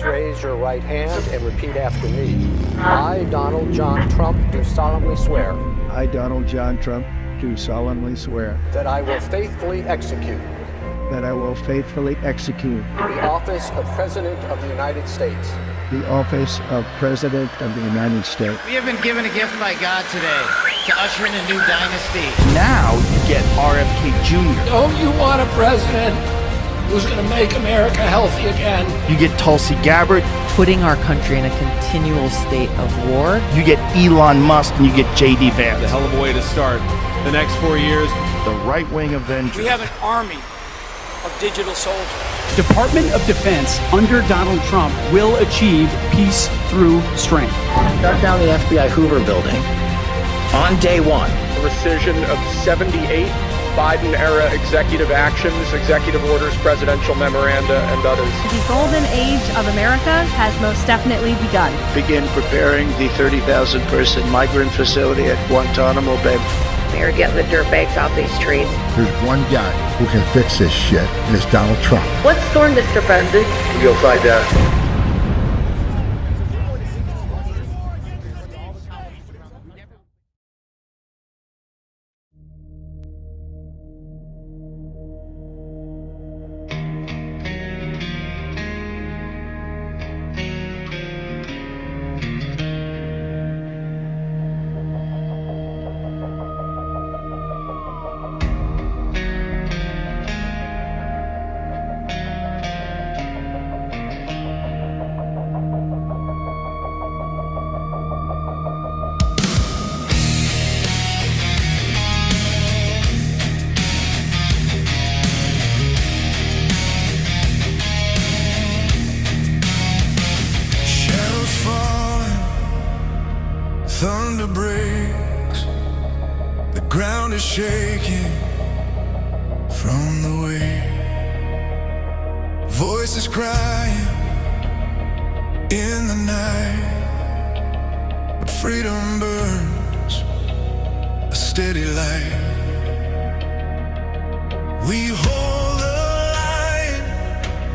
raise your right hand and repeat after me. I, Donald John Trump, do solemnly swear. I, Donald John Trump, do solemnly swear. That I will faithfully execute. That I will faithfully execute. The office of President of the United States. The office of President of the United States. We have been given a gift by God today to usher in a new dynasty. Now you get RFK Jr. Don't you want a president who's going to make America healthy again? You get Tulsi Gabbard. Putting our country in a continual state of war. You get Elon Musk and you get J.D. Vance. A hell of a way to start the next 4 years. The right-wing Avengers. We have an army of digital soldiers. Department of Defense under Donald Trump will achieve peace through strength. Shut down the FBI Hoover building on day one. Rescission of 78 Biden-era executive actions, executive orders, presidential memoranda, and others. The golden age of America has most definitely begun. Begin preparing the 30,000-person migrant facility at Guantanamo Bay. They're getting the dirtbags off these streets. There's one guy who can fix this shit, and it's Donald Trump. What's storm, Mr. President? You'll find out. Thunder breaks, the ground is shaking from the weight. Voices crying in the night, but freedom burns a steady light. We hold the line,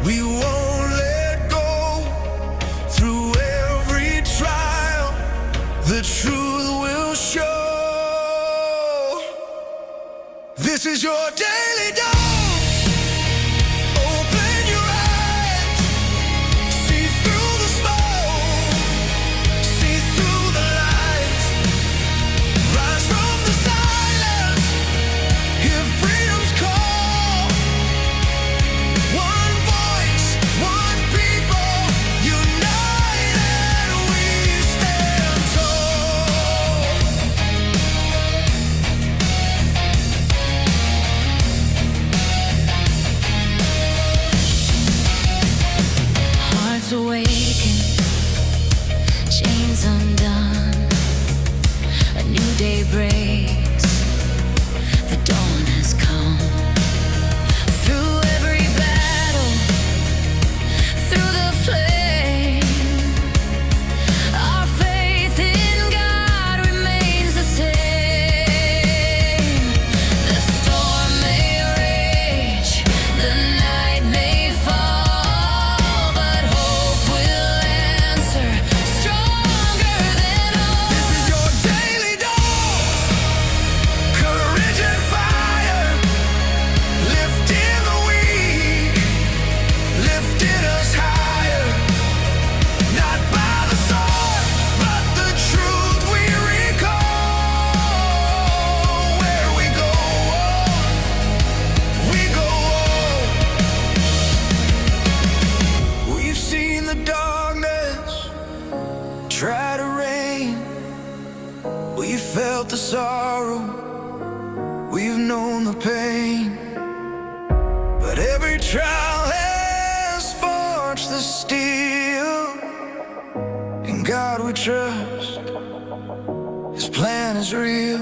we won't let go. Through every trial, the truth will show. This is your daily dose. Open your eyes, see through the smoke, see through the lies. Rise from the silence, hear freedom's call. One voice, one people, united we stand tall. Hearts awaken, chains undone. A new day breaks, the dawn has come. Through every battle, through the flame, our faith in God remains the same. The storm may rage, the night may fall, but hope will answer stronger than all. This is your daily dose. Courage and fire, lifting the weak, lifting us higher. Not by the sword, but the truth we recall. Where we go, we've seen the darkness try to reign. We felt the sorrow, we've known the pain. But every trial has forged the steel. In God we trust, His plan is real.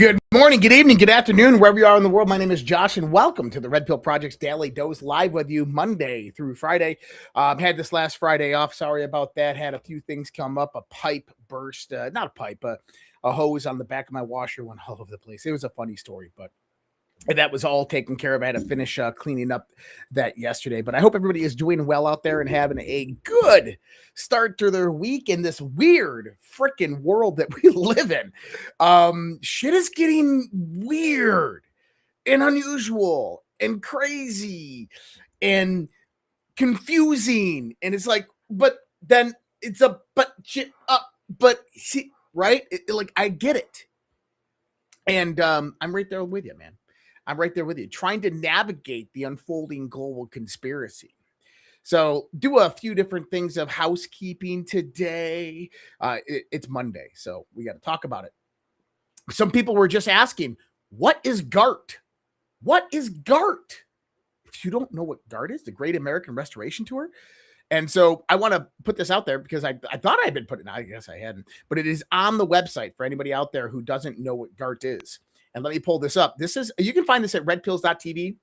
Good morning, good evening, good afternoon, wherever you are in the world. My name is Josh, and welcome to the Red Pill Project's Daily Dose, live with you Monday through Friday. Had this last Friday off. Sorry about that. Had a few things come up. A pipe burst. Not a pipe, but a hose on the back of my washer went all over the place. It was a funny story, but that was all taken care of. I had to finish cleaning up that yesterday. But I hope everybody is doing well out there and having a good start to their week in this weird freaking world that we live in. Shit is getting weird and unusual and crazy and confusing. And it's like, but then it's a but shit up, but see, right? Like, I get it. And I'm right there with you, man. I'm right there with you, trying to navigate the unfolding global conspiracy. So do a few different things of housekeeping today. It's Monday, so we got to talk about it. Some people were just asking, what is GART? What is GART? If you don't know what GART is, the Great American Restoration Tour. And so I want to put this out there because I thought I had been putting it, I guess I hadn't, but it is on the website for anybody out there who doesn't know what GART is. And let me pull this up. You can find this at redpills.tv,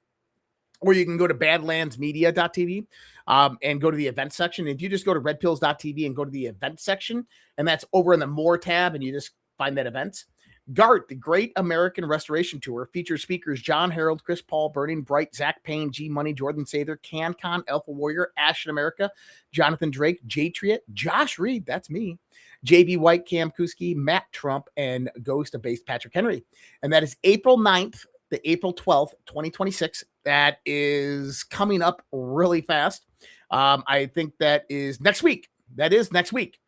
or you can go to badlandsmedia.tv and go to the event section. If you just go to redpills.tv and go to the event section, and that's over in the More tab, and you just find that events. GART, the Great American Restoration Tour, features speakers John Harold, Chris Paul, Burning Bright, Zach Payne, G Money, Jordan Sather, CanCon, Alpha Warrior, Ashton America, Jonathan Drake, Jay Triet, Josh Reed, that's me, JB White, Cam Kuski, Matt Trump, and Ghost of Base Patrick Henry. And that is April 9th to April 12th, 2026. That is coming up really fast. I think that is next week. That is next week.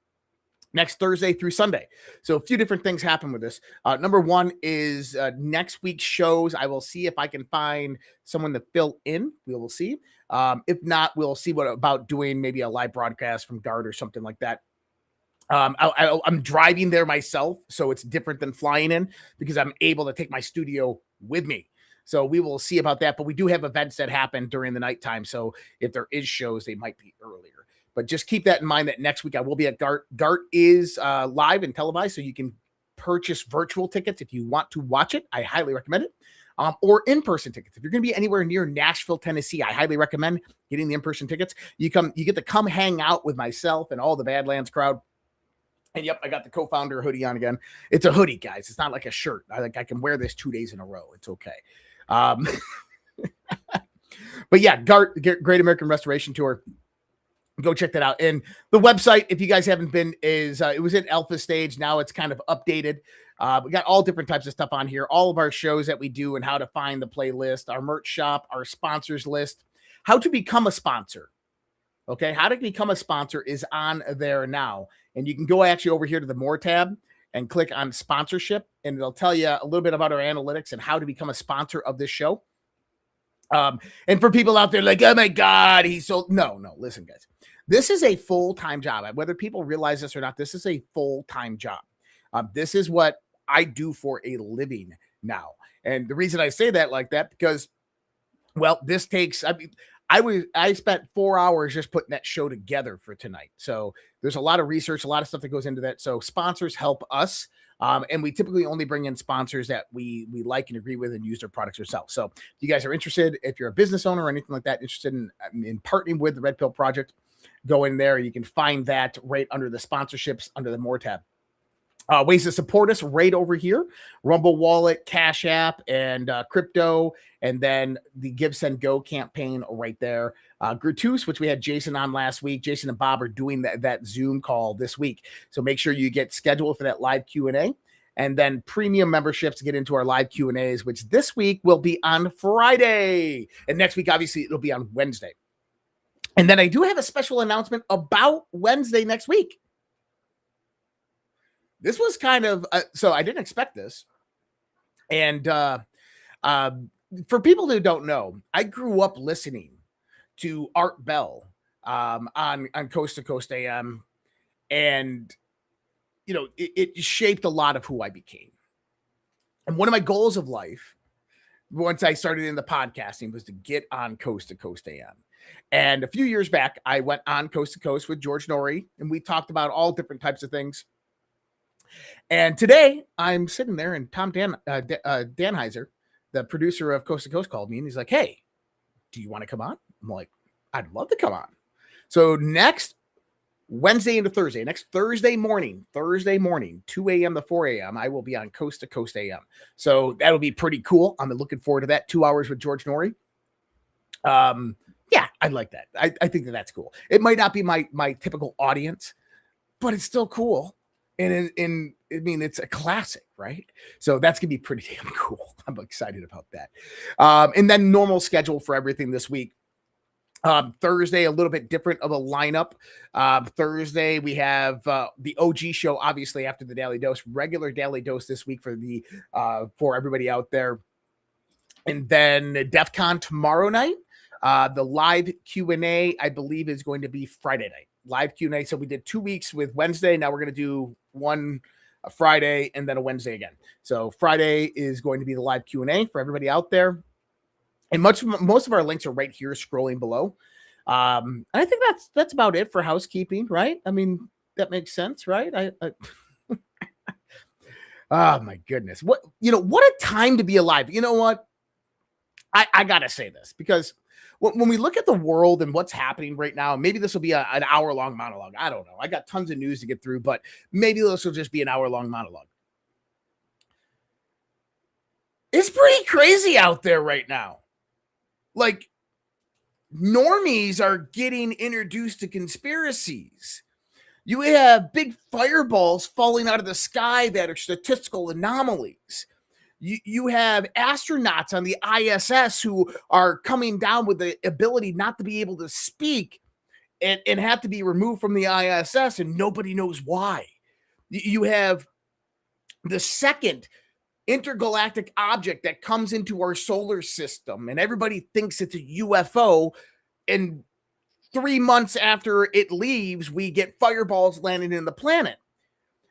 Next Thursday through Sunday. So a few different things happen with this. Number one is next week's shows. I will see if I can find someone to fill in. We will see. If not, we'll see what about doing maybe a live broadcast from GART or something like that. I'm driving there myself, so it's different than flying in because I'm able to take my studio with me. So we will see about that. But we do have events that happen during the nighttime. So if there is shows, they might be earlier. But just keep that in mind that next week I will be at GART. GART is live and televised, so you can purchase virtual tickets if you want to watch it. I highly recommend it. Or in-person tickets. If you're going to be anywhere near Nashville, Tennessee, I highly recommend getting the in-person tickets. You get to come hang out with myself and all the Badlands crowd. And yep, I got the co-founder hoodie on again. It's a hoodie, guys. It's not like a shirt. I can wear this 2 days in a row. It's okay. But yeah, GART, Great American Restoration Tour. Go check that out. And the website, if you guys haven't been, is it was in alpha stage. Now it's kind of updated. We got all different types of stuff on here. All of our shows that we do and how to find the playlist, our merch shop, our sponsors list, how to become a sponsor. Okay, how to become a sponsor is on there now. And you can go actually over here to the More tab and click on sponsorship, and it'll tell you a little bit about our analytics and how to become a sponsor of this show. And for people out there like, oh my God, he's so... No, listen, guys. This is a full-time job. Whether people realize this or not, this is a full-time job. This is what I do for a living now. And the reason I say that like that, because, well, this takes... I spent 4 hours just putting that show together for tonight. So there's a lot of research, a lot of stuff that goes into that. So sponsors help us. And we typically only bring in sponsors that we like and agree with and use their products ourselves. So if you guys are interested, if you're a business owner or anything like that, interested in partnering with the Red Pill Project, go in there. You can find that right under the sponsorships under the More tab. Ways to support us right over here: Rumble Wallet, Cash App, and crypto, and then the Give Send Go campaign right there. Gratus, which we had Jason on last week. Jason and Bob are doing that Zoom call this week, so make sure you get scheduled for that live Q&A. And then premium memberships to get into our live Q&As, which this week will be on Friday, and next week obviously it'll be on Wednesday. And then I do have a special announcement about Wednesday next week. This was kind of, so I didn't expect this. And for people who don't know, I grew up listening to Art Bell on Coast to Coast AM. And, you know, it shaped a lot of who I became. And one of my goals of life, once I started in the podcasting, was to get on Coast to Coast AM. And a few years back, I went on Coast to Coast with George Norrie, and we talked about all different types of things. And today I'm sitting there, and Tom Danheiser, the producer of Coast to Coast, called me, and he's like, "Hey, do you want to come on?" I'm like, "I'd love to come on." So next Wednesday into Thursday, next Thursday morning, 2 a.m. to 4 a.m., I will be on Coast to Coast AM. So that'll be pretty cool. I'm looking forward to that. 2 hours with George Norrie. Yeah, I like that. I think that's cool. It might not be my typical audience, but it's still cool. And I mean, it's a classic, right? So that's going to be pretty damn cool. I'm excited about that. And then normal schedule for everything this week. Thursday, a little bit different of a lineup. Thursday, we have the OG show, obviously, after the Daily Dose. Regular Daily Dose this week for everybody out there. And then DEF CON tomorrow night. The live Q&A, I believe, is going to be Friday night. Live Q&A. So we did 2 weeks with Wednesday. Now we're going to do one Friday and then a Wednesday again. So Friday is going to be the live Q&A for everybody out there. And most of our links are right here scrolling below. And I think that's about it for housekeeping, right? I mean, that makes sense, right? Oh my goodness. What a time to be alive. You know what? I gotta say this, because when we look at the world and what's happening right now, maybe this will be an hour-long monologue. I don't know. I got tons of news to get through, but maybe this will just be an hour-long monologue. It's pretty crazy out there right now. Like, normies are getting introduced to conspiracies. You have big fireballs falling out of the sky that are statistical anomalies. You have astronauts on the ISS who are coming down with the ability not to be able to speak and have to be removed from the ISS, and nobody knows why. You have the second intergalactic object that comes into our solar system, and everybody thinks it's a UFO, and 3 months after it leaves, we get fireballs landing in the planet.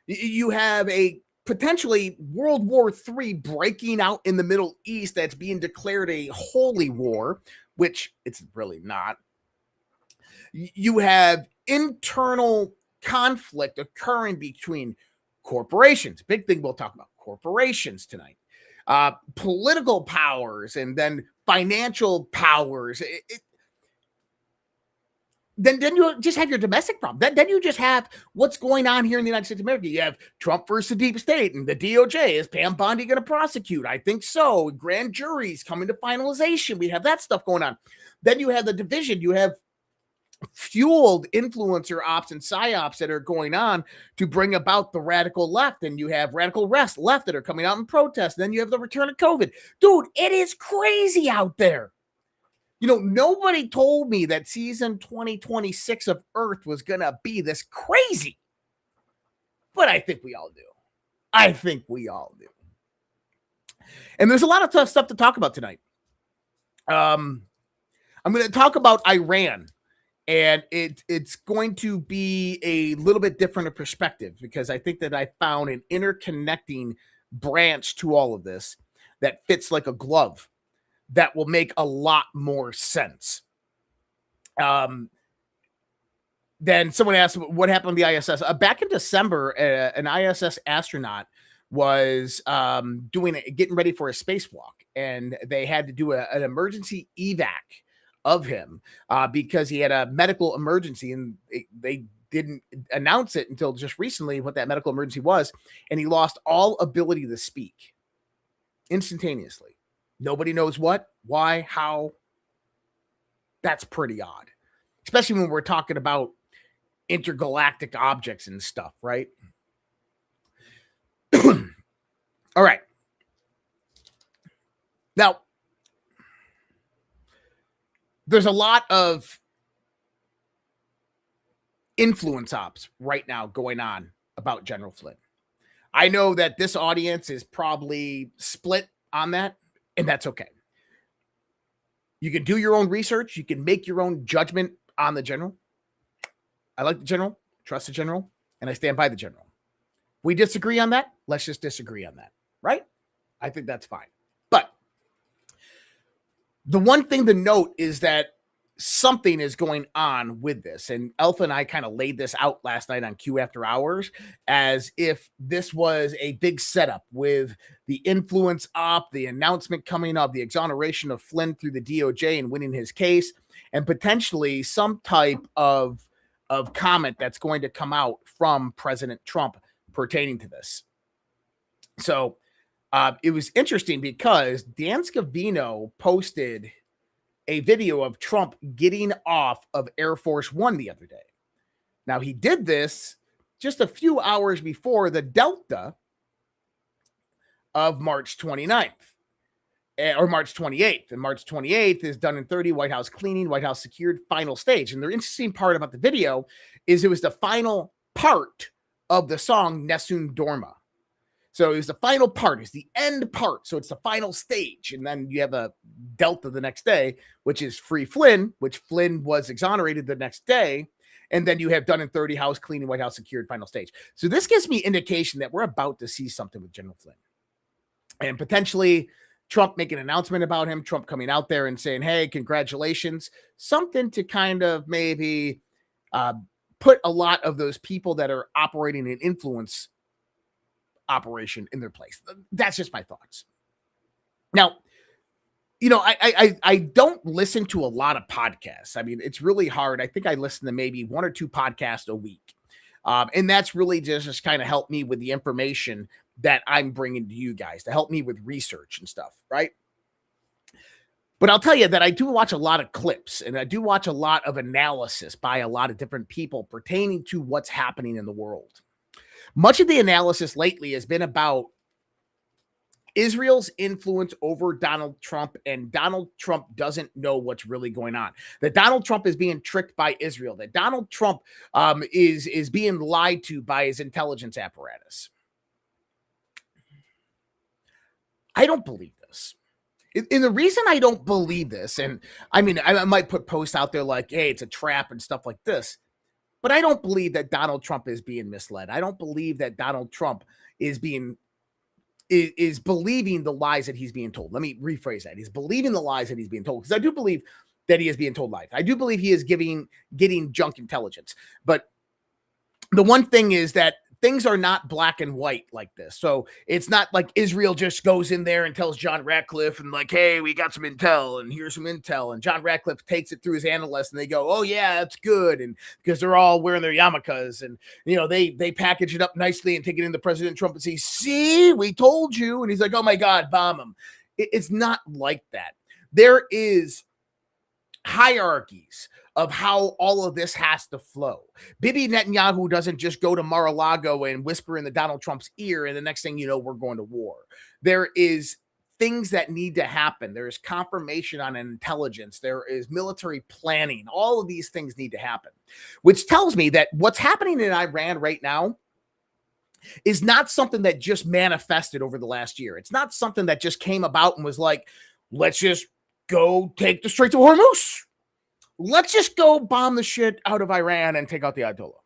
You have a potentially World War III breaking out in the Middle East that's being declared a holy war, which it's really not. You have internal conflict occurring between corporations. Big thing we'll talk about. Corporations tonight. Political powers, and then financial powers. Then you just have your domestic problem. Then you just have what's going on here in the United States of America. You have Trump versus the deep state, and the DOJ. Is Pam Bondi going to prosecute? I think so. Grand juries coming to finalization. We have that stuff going on. Then you have the division. You have fueled influencer ops and psyops that are going on to bring about the radical left. And you have radical left that are coming out in protest. Then you have the return of COVID. Dude, it is crazy out there. Nobody told me that season 2026 of Earth was going to be this crazy. But I think we all do. And there's a lot of tough stuff to talk about tonight. I'm going to talk about Iran. And it's going to be a little bit different of perspective, because I think that I found an interconnecting branch to all of this that fits like a glove that will make a lot more sense. Then someone asked what happened to the ISS. Back in December, an ISS astronaut was getting ready for a spacewalk, and they had to do an emergency evac of him because he had a medical emergency, and they didn't announce it until just recently what that medical emergency was, and he lost all ability to speak instantaneously. Nobody knows what, why, how. That's pretty odd, especially when we're talking about intergalactic objects and stuff, right? All right. Now, there's a lot of influence ops right now going on about General Flynn. I know that this audience is probably split on that, and that's okay. You can do your own research. You can make your own judgment on the general. I like the general, trust the general, and I stand by the general. We disagree on that. Let's just disagree on that, right? I think that's fine. But the one thing to note is that something is going on with this. And Alpha and I kind of laid this out last night on Q After Hours as if this was a big setup with the influence up, the announcement coming up, the exoneration of Flynn through the DOJ and winning his case, and potentially some type of comment that's going to come out from President Trump pertaining to this. So it was interesting because Dan Scavino posted a video of Trump getting off of Air Force One the other day. Now, he did this just a few hours before the Delta of March 29th or March 28th. And March 28th is done in 30, White House cleaning, White House secured, final stage. And the interesting part about the video is it was the final part of the song Nessun Dorma. So it was the final part, it's the end part. So it's the final stage. And then you have a Delta the next day, which is Free Flynn, which Flynn was exonerated the next day. And then you have done in 30, House cleaning, White House secured, final stage. So this gives me indication that we're about to see something with General Flynn. And potentially Trump making an announcement about him, Trump coming out there and saying, hey, congratulations. Something to kind of maybe put a lot of those people that are operating in influence operation in their place. That's just my thoughts. Now, you know, I don't listen to a lot of podcasts. I mean, it's really hard. I think I listen to maybe 1 or 2 podcasts a week. And that's really just kind of help me with the information that I'm bringing to you guys, to help me with research and stuff, right? But I'll tell you that I do watch a lot of clips and I do watch a lot of analysis by a lot of different people pertaining to what's happening in the world. Much of the analysis lately has been about Israel's influence over Donald Trump, and Donald Trump doesn't know what's really going on. That Donald Trump is being tricked by Israel. That Donald Trump is being lied to by his intelligence apparatus. I don't believe this. And the reason I don't believe this, and I mean, I might put posts out there like, hey, it's a trap and stuff like this, but I don't believe that Donald Trump is being misled. I don't believe that Donald Trump is believing the lies that he's being told. Let me rephrase that. He's believing the lies that he's being told, because I do believe that he is being told lies. I do believe he is getting junk intelligence. But the one thing is that things are not black and white like this. So it's not like Israel just goes in there and tells John Ratcliffe and like, hey, we got some intel and here's some intel. And John Ratcliffe takes it through his analysts and they go, oh yeah, that's good. And because they're all wearing their yarmulkes and, you know, they package it up nicely and take it into President Trump and say, see, we told you. And he's like, oh my God, bomb him. It's not like that. There is hierarchies of how all of this has to flow. Bibi Netanyahu doesn't just go to Mar-a-Lago and whisper in the Donald Trump's ear, and the next thing you know, we're going to war. There is things that need to happen. There is confirmation on intelligence. There is military planning. All of these things need to happen, which tells me that what's happening in Iran right now is not something that just manifested over the last year. It's not something that just came about and was like, let's just go take the Straits of Hormuz. Let's just go bomb the shit out of Iran and take out the Ayatollah.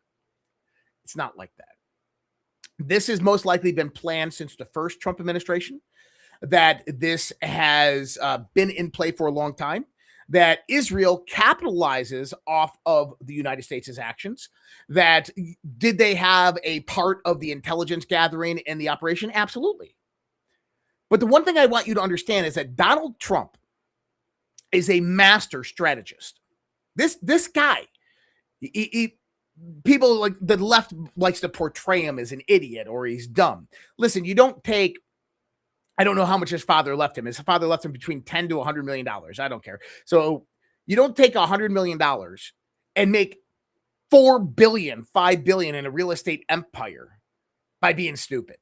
It's not like that. This has most likely been planned since the first Trump administration, that this has been in play for a long time, that Israel capitalizes off of the United States' actions, that did they have a part of the intelligence gathering and the operation? Absolutely. But the one thing I want you to understand is that Donald Trump is a master strategist. This guy, people like the left likes to portray him as an idiot or he's dumb. Listen, you don't take, I don't know how much his father left him. His father left him between $10 to $100 million. I don't care. So you don't take $100 million and make $4 billion, $5 billion in a real estate empire by being stupid.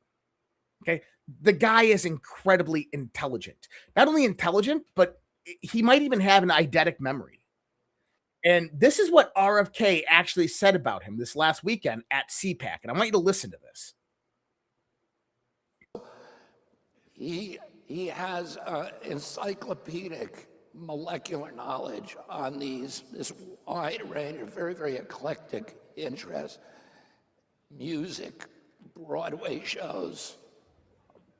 Okay. The guy is incredibly intelligent, not only intelligent, but he might even have an eidetic memory. And this is what RFK actually said about him this last weekend at CPAC. And I want you to listen to this. He has encyclopedic molecular knowledge on this wide range of very, very eclectic interests. Music, Broadway shows,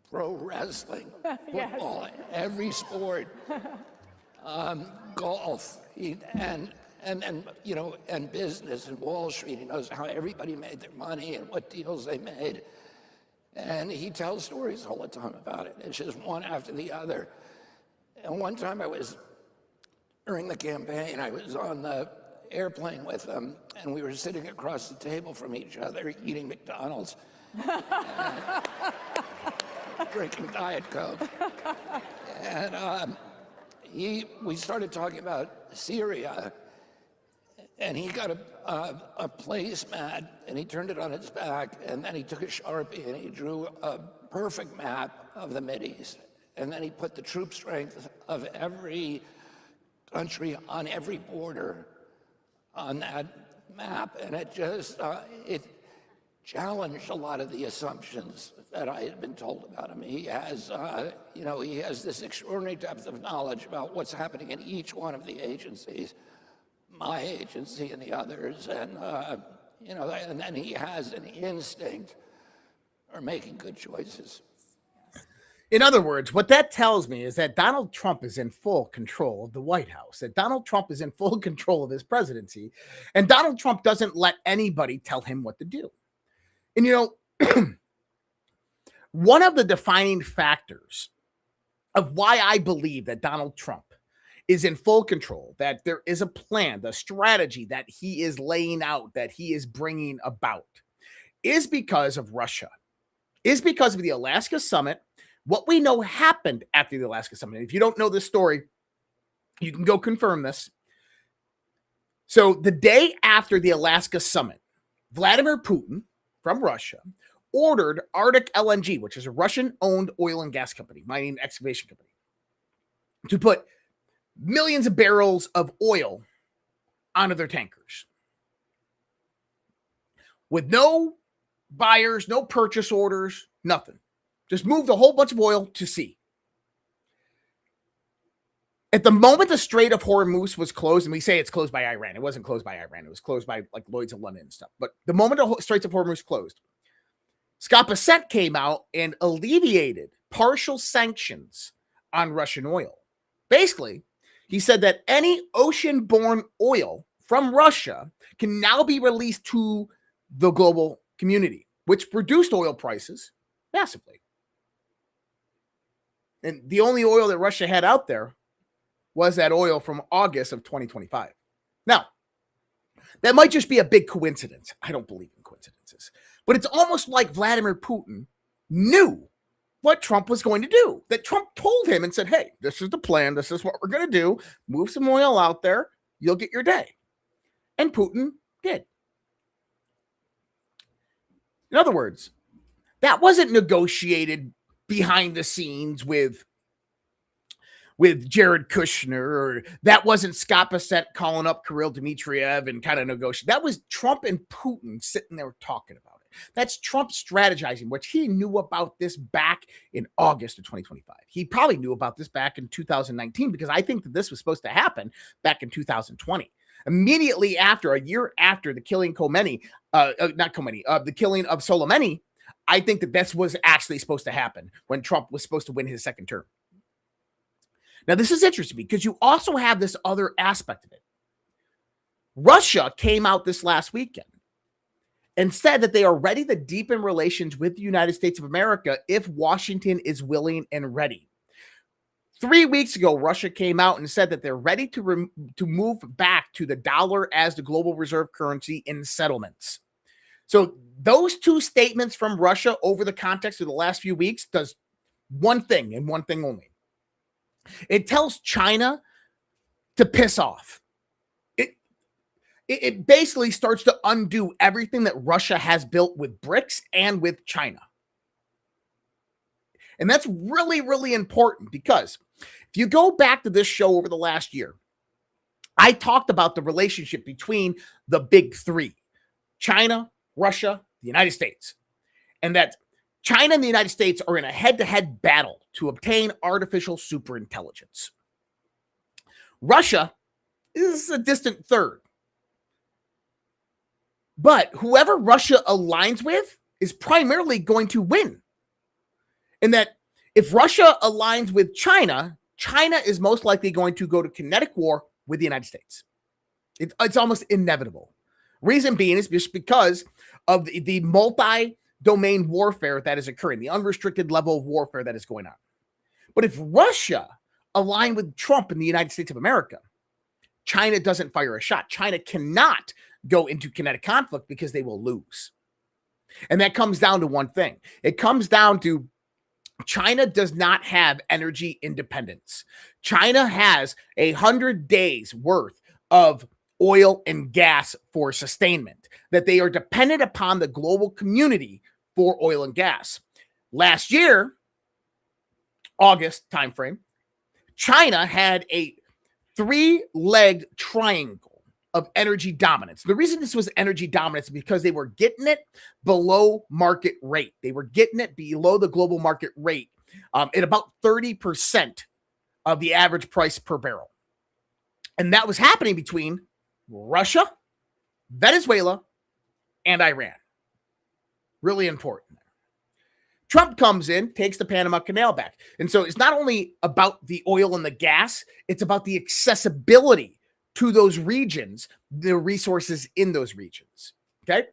pro wrestling, football, every sport. golf, and business and Wall Street. He knows how everybody made their money and what deals they made. And he tells stories all the time about it. It's just one after the other. And one time during the campaign, I was on the airplane with him, and we were sitting across the table from each other eating McDonald's, drinking Diet Coke. And we started talking about Syria, and he got a placemat, and he turned it on its back, and then he took a Sharpie and he drew a perfect map of the Mideast. And then he put the troop strength of every country on every border on that map. And it just, it challenged a lot of the assumptions that I had been told about him. He has, he has this extraordinary depth of knowledge about what's happening in each one of the agencies, my agency and the others. And, and then he has an instinct for making good choices. In other words, what that tells me is that Donald Trump is in full control of the White House, that Donald Trump is in full control of his presidency, and Donald Trump doesn't let anybody tell him what to do. And, one of the defining factors of why I believe that Donald Trump is in full control, that there is a plan, the strategy that he is laying out, that he is bringing about, is because of Russia, is because of the Alaska summit. What we know happened after the Alaska summit. If you don't know this story, you can go confirm this. So the day after the Alaska summit, Vladimir Putin from Russia ordered Arctic LNG, which is a Russian-owned oil and gas company, mining excavation company, to put millions of barrels of oil onto their tankers. With no buyers, no purchase orders, nothing. Just moved a whole bunch of oil to sea. At the moment the Strait of Hormuz was closed, and we say it's closed by Iran. It wasn't closed by Iran. It was closed by like Lloyd's of London and stuff. But the moment the Straits of Hormuz closed, Scott Bessent came out and alleviated partial sanctions on Russian oil. Basically, he said that any ocean-borne oil from Russia can now be released to the global community, which reduced oil prices massively. And the only oil that Russia had out there was that oil from August of 2025. Now, that might just be a big coincidence. I don't believe in coincidences. But it's almost like Vladimir Putin knew what Trump was going to do. That Trump told him and said, hey, this is the plan. This is what we're going to do. Move some oil out there. You'll get your day. And Putin did. In other words, that wasn't negotiated behind the scenes with Jared Kushner, or that wasn't Scott Bessent calling up Kirill Dmitriev and kind of negotiating. That was Trump and Putin sitting there talking about it. That's Trump strategizing, which he knew about this back in August of 2025. He probably knew about this back in 2019, because I think that this was supposed to happen back in 2020. Immediately after, a year after the killing the killing of Soleimani, I think that this was actually supposed to happen when Trump was supposed to win his second term. Now, this is interesting because you also have this other aspect of it. Russia came out this last weekend and said that they are ready to deepen relations with the United States of America if Washington is willing and ready. 3 weeks ago, Russia came out and said that they're ready to move back to the dollar as the global reserve currency in settlements. So those two statements from Russia over the context of the last few weeks does one thing and one thing only. It tells China to piss off. It basically starts to undo everything that Russia has built with BRICS and with China. And that's really, really important, because if you go back to this show over the last year, I talked about the relationship between the big three: China, Russia, the United States, and that China and the United States are in a head-to-head battle to obtain artificial superintelligence. Russia is a distant third. But whoever Russia aligns with is primarily going to win. And that if Russia aligns with China, China is most likely going to go to kinetic war with the United States. It's almost inevitable. Reason being is just because of the multi-domain warfare that is occurring, the unrestricted level of warfare that is going on. But if Russia aligned with Trump in the United States of America, China doesn't fire a shot. China cannot go into kinetic conflict because they will lose. And that comes down to one thing. It comes down to China does not have energy independence. China has 100 days worth of oil and gas for sustainment, that they are dependent upon the global community for oil and gas. Last year, August timeframe, China had a 3-legged triangle of energy dominance. The reason this was energy dominance is because they were getting it below market rate. They were getting it below the global market rate at about 30% of the average price per barrel. And that was happening between Russia, Venezuela, and Iran. Really important. Trump comes in, takes the Panama Canal back. And so it's not only about the oil and the gas, it's about the accessibility to those regions, the resources in those regions. Okay?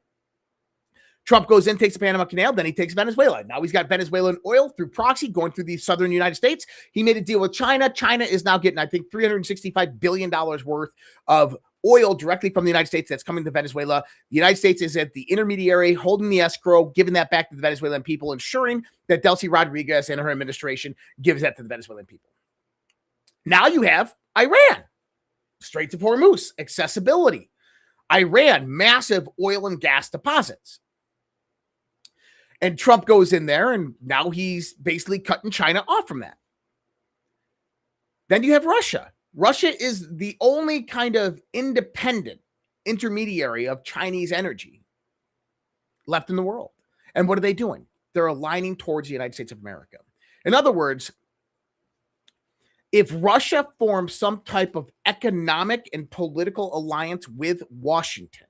Trump goes in, takes the Panama Canal, then he takes Venezuela. Now he's got Venezuelan oil through proxy going through the southern United States. He made a deal with China. China is now getting, I think, $365 billion worth of oil directly from the United States that's coming to Venezuela. The United States is at the intermediary, holding the escrow, giving that back to the Venezuelan people, ensuring that Delcy Rodriguez and her administration gives that to the Venezuelan people. Now you have Iran, Straits of Hormuz, accessibility. Iran, massive oil and gas deposits. And Trump goes in there, and now he's basically cutting China off from that. Then you have Russia. Russia is the only kind of independent intermediary of Chinese energy left in the world. And what are they doing? They're aligning towards the United States of America. In other words, if Russia forms some type of economic and political alliance with Washington,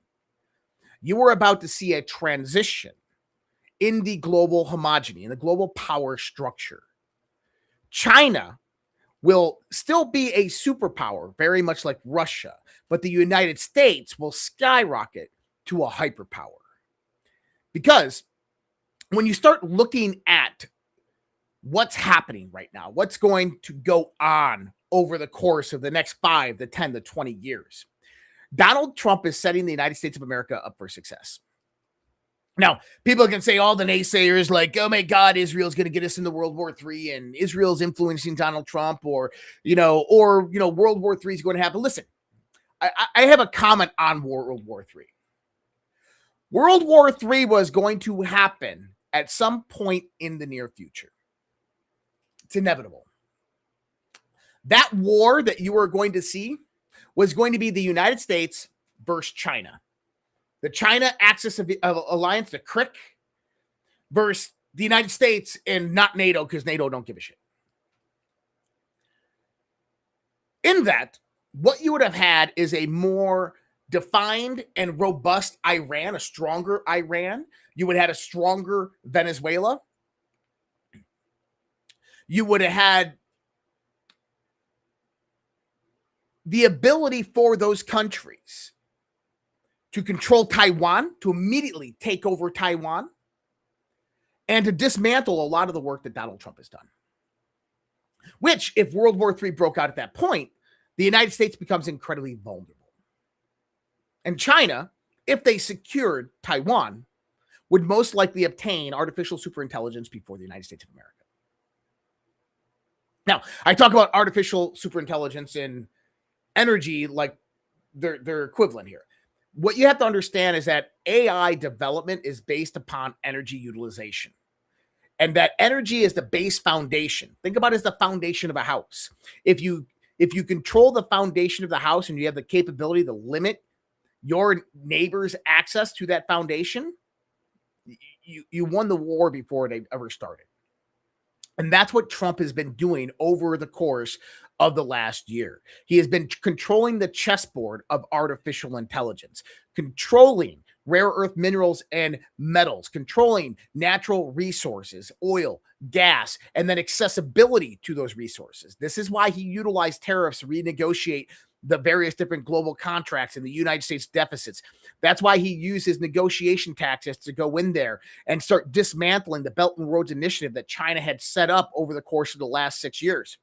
you are about to see a transition in the global homogeny, in the global power structure. China will still be a superpower, very much like Russia, but the United States will skyrocket to a hyperpower. Because when you start looking at what's happening right now, what's going to go on over the course of the next 5 to 10 to 20 years, Donald Trump is setting the United States of America up for success. Now, people can say, all the naysayers like, oh my God, Israel's going to get us into World War III and Israel's influencing Donald Trump, or World War III is going to happen. Listen, I have a comment on World War III. World War III was going to happen at some point in the near future. It's inevitable. That war that you are going to see was going to be the United States versus China. The China Axis of Alliance, the CRIC, versus the United States and not NATO, because NATO don't give a shit. In that, what you would have had is a more defined and robust Iran, a stronger Iran. You would have had a stronger Venezuela. You would have had the ability for those countries to control Taiwan, to immediately take over Taiwan, and to dismantle a lot of the work that Donald Trump has done. Which, if World War III broke out at that point, the United States becomes incredibly vulnerable. And China, if they secured Taiwan, would most likely obtain artificial superintelligence before the United States of America. Now, I talk about artificial superintelligence in energy like they're equivalent here. What you have to understand is that AI development is based upon energy utilization. And that energy is the base foundation. Think about it as the foundation of a house. If you control the foundation of the house and you have the capability to limit your neighbor's access to that foundation, you won the war before it ever started. And that's what Trump has been doing over the course of the last year. He has been controlling the chessboard of artificial intelligence, controlling rare earth minerals and metals, controlling natural resources, oil, gas, and then accessibility to those resources. This is why he utilized tariffs to renegotiate the various different global contracts and the United States deficits. That's why he used his negotiation tactics to go in there and start dismantling the Belt and Roads Initiative that China had set up over the course of the last 6 years.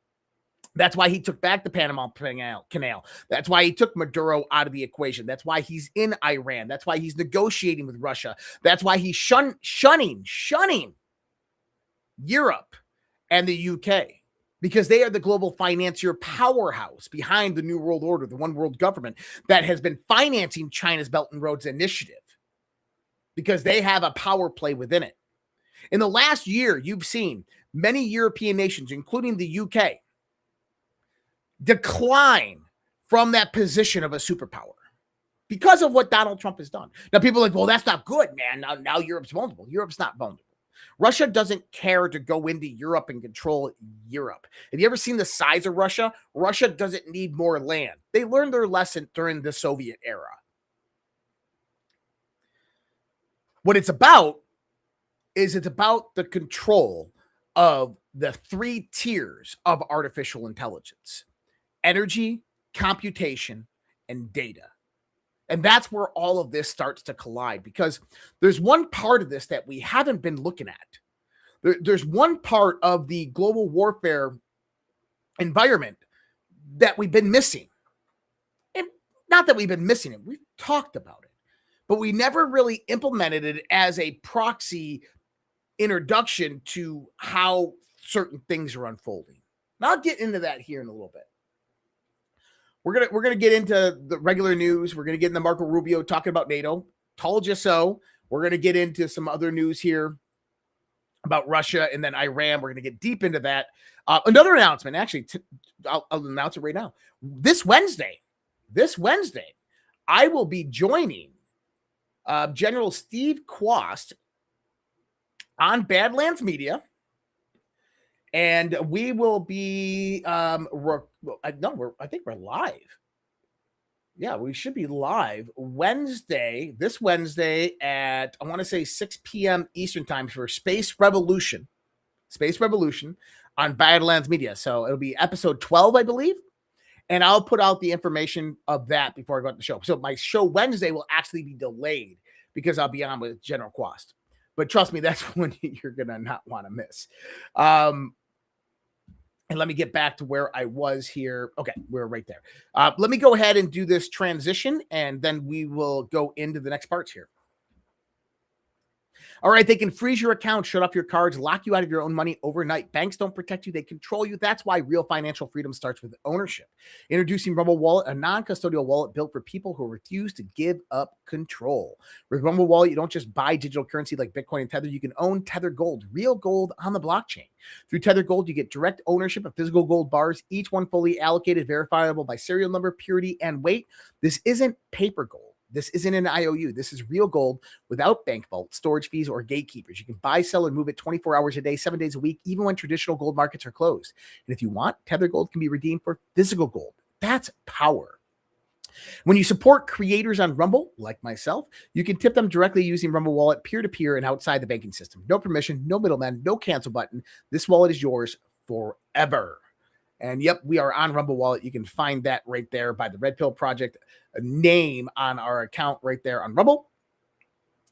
That's why he took back the Panama Canal. That's why he took Maduro out of the equation. That's why he's in Iran. That's why he's negotiating with Russia. That's why he's shunning Europe and the UK, because they are the global financier powerhouse behind the New World Order, the one world government that has been financing China's Belt and Roads Initiative, because they have a power play within it. In the last year, you've seen many European nations, including the UK, decline from that position of a superpower because of what Donald Trump has done. Now, people are like, well, that's not good, man. Now Europe's vulnerable. Europe's not vulnerable. Russia doesn't care to go into Europe and control Europe. Have you ever seen the size of Russia? Russia doesn't need more land. They learned their lesson during the Soviet era. What it's about is it's about the control of the 3 tiers of artificial intelligence: energy, computation, and data. And that's where all of this starts to collide, because there's one part of this that we haven't been looking at. There's one part of the global warfare environment that we've been missing. And not that we've been missing it, we've talked about it, but we never really implemented it as a proxy introduction to how certain things are unfolding. And I'll get into that here in a little bit. We're gonna get into the regular news. We're gonna get into Marco Rubio talking about NATO. Told you so. We're gonna get into some other news here about Russia and then Iran. We're gonna get deep into that. Another announcement, actually, I'll announce it right now. This Wednesday, I will be joining General Steve Quast on Badlands Media. And we will be, I think we're live. Yeah, we should be live this Wednesday at, I want to say 6 p.m. Eastern time for Space Revolution on Badlands Media. So it'll be episode 12, I believe. And I'll put out the information of that before I go to the show. So my show Wednesday will actually be delayed because I'll be on with General Quast. But trust me, that's when you're going to not want to miss. And let me get back to where I was here. Okay, we're right there. Let me go ahead and do this transition, and then we will go into the next parts here. All right, they can freeze your account, shut off your cards, lock you out of your own money overnight. Banks don't protect you, they control you. That's why real financial freedom starts with ownership. Introducing Rumble Wallet, a non-custodial wallet built for people who refuse to give up control. With Rumble Wallet, you don't just buy digital currency like Bitcoin and Tether. You can own Tether Gold, real gold on the blockchain. Through Tether Gold, you get direct ownership of physical gold bars, each one fully allocated, verifiable by serial number, purity, and weight. This isn't paper gold. This isn't an IOU. This is real gold without bank vault, storage fees, or gatekeepers. You can buy, sell, and move it 24 hours a day, 7 days a week, even when traditional gold markets are closed. And if you want, Tether Gold can be redeemed for physical gold. That's power. When you support creators on Rumble, like myself, you can tip them directly using Rumble Wallet peer-to-peer and outside the banking system. No permission, no middleman, no cancel button. This wallet is yours forever. And yep, we are on Rumble Wallet. You can find that right there by the Red Pill Project name on our account right there on Rumble.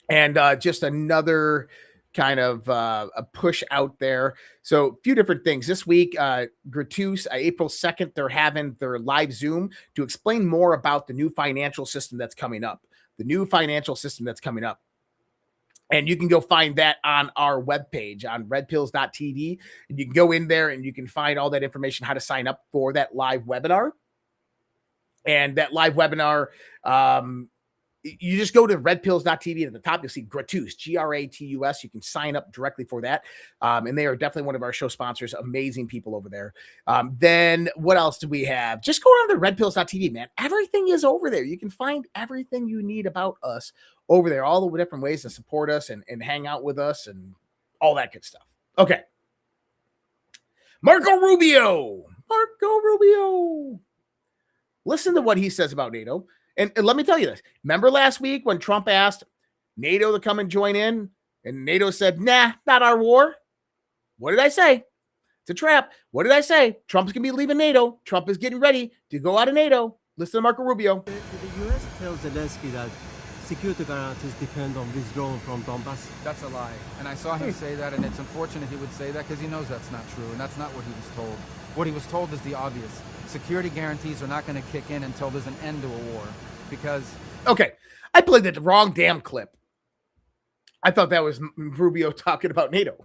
And just another kind of a push out there. So a few different things. This week, Gratus, April 2nd, they're having their live Zoom to explain more about the new financial system that's coming up. And you can go find that on our webpage on redpills.tv. And you can go in there and you can find all that information, how to sign up for that live webinar. And that live webinar, you just go to redpills.tv, and at the top, you'll see Gratus, Gratus. You can sign up directly for that. And they are definitely one of our show sponsors. Amazing people over there. Then what else do we have? Just go on to redpills.tv, man. Everything is over there. You can find everything you need about us over there, all the different ways to support us and hang out with us and all that good stuff. Okay. Marco Rubio. Listen to what he says about NATO. And let me tell you this. Remember last week when Trump asked NATO to come and join in? And NATO said, nah, not our war. What did I say? It's a trap. What did I say? Trump's going to be leaving NATO. Trump is getting ready to go out of NATO. Listen to Marco Rubio. The U.S. tells Zelensky that security guarantees depend on withdrawal from Donbass. That's a lie. And I saw him say that, and it's unfortunate he would say that because he knows that's not true, and that's not what he was told. What he was told is the obvious. Security guarantees are not going to kick in until there's an end to a war because... Okay, I played the wrong damn clip. I thought that was Rubio talking about NATO.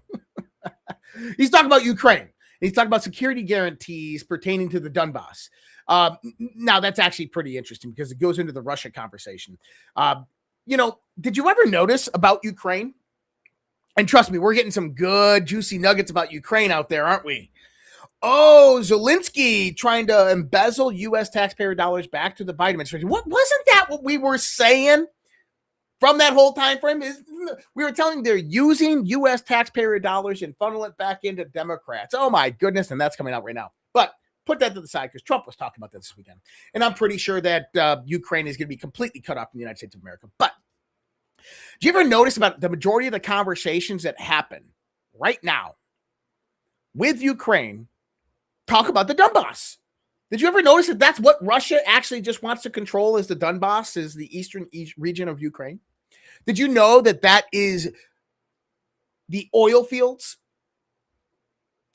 He's talking about Ukraine. He's talking about security guarantees pertaining to the Donbass. Now, that's actually pretty interesting because it goes into the Russia conversation. Did you ever notice about Ukraine? And trust me, we're getting some good, juicy nuggets about Ukraine out there, aren't we? Oh, Zelensky trying to embezzle U.S. taxpayer dollars back to the Biden administration. Wasn't that what we were saying from that whole time frame? We were telling they're using U.S. taxpayer dollars and funnel it back into Democrats. Oh, my goodness. And that's coming out right now. But put that to the side because Trump was talking about that this weekend. And I'm pretty sure that Ukraine is going to be completely cut off from the United States of America. But do you ever notice about the majority of the conversations that happen right now with Ukraine talk about the Donbass? Did you ever notice that that's what Russia actually just wants to control is the Donbass, is the eastern region of Ukraine? Did you know that that is the oil fields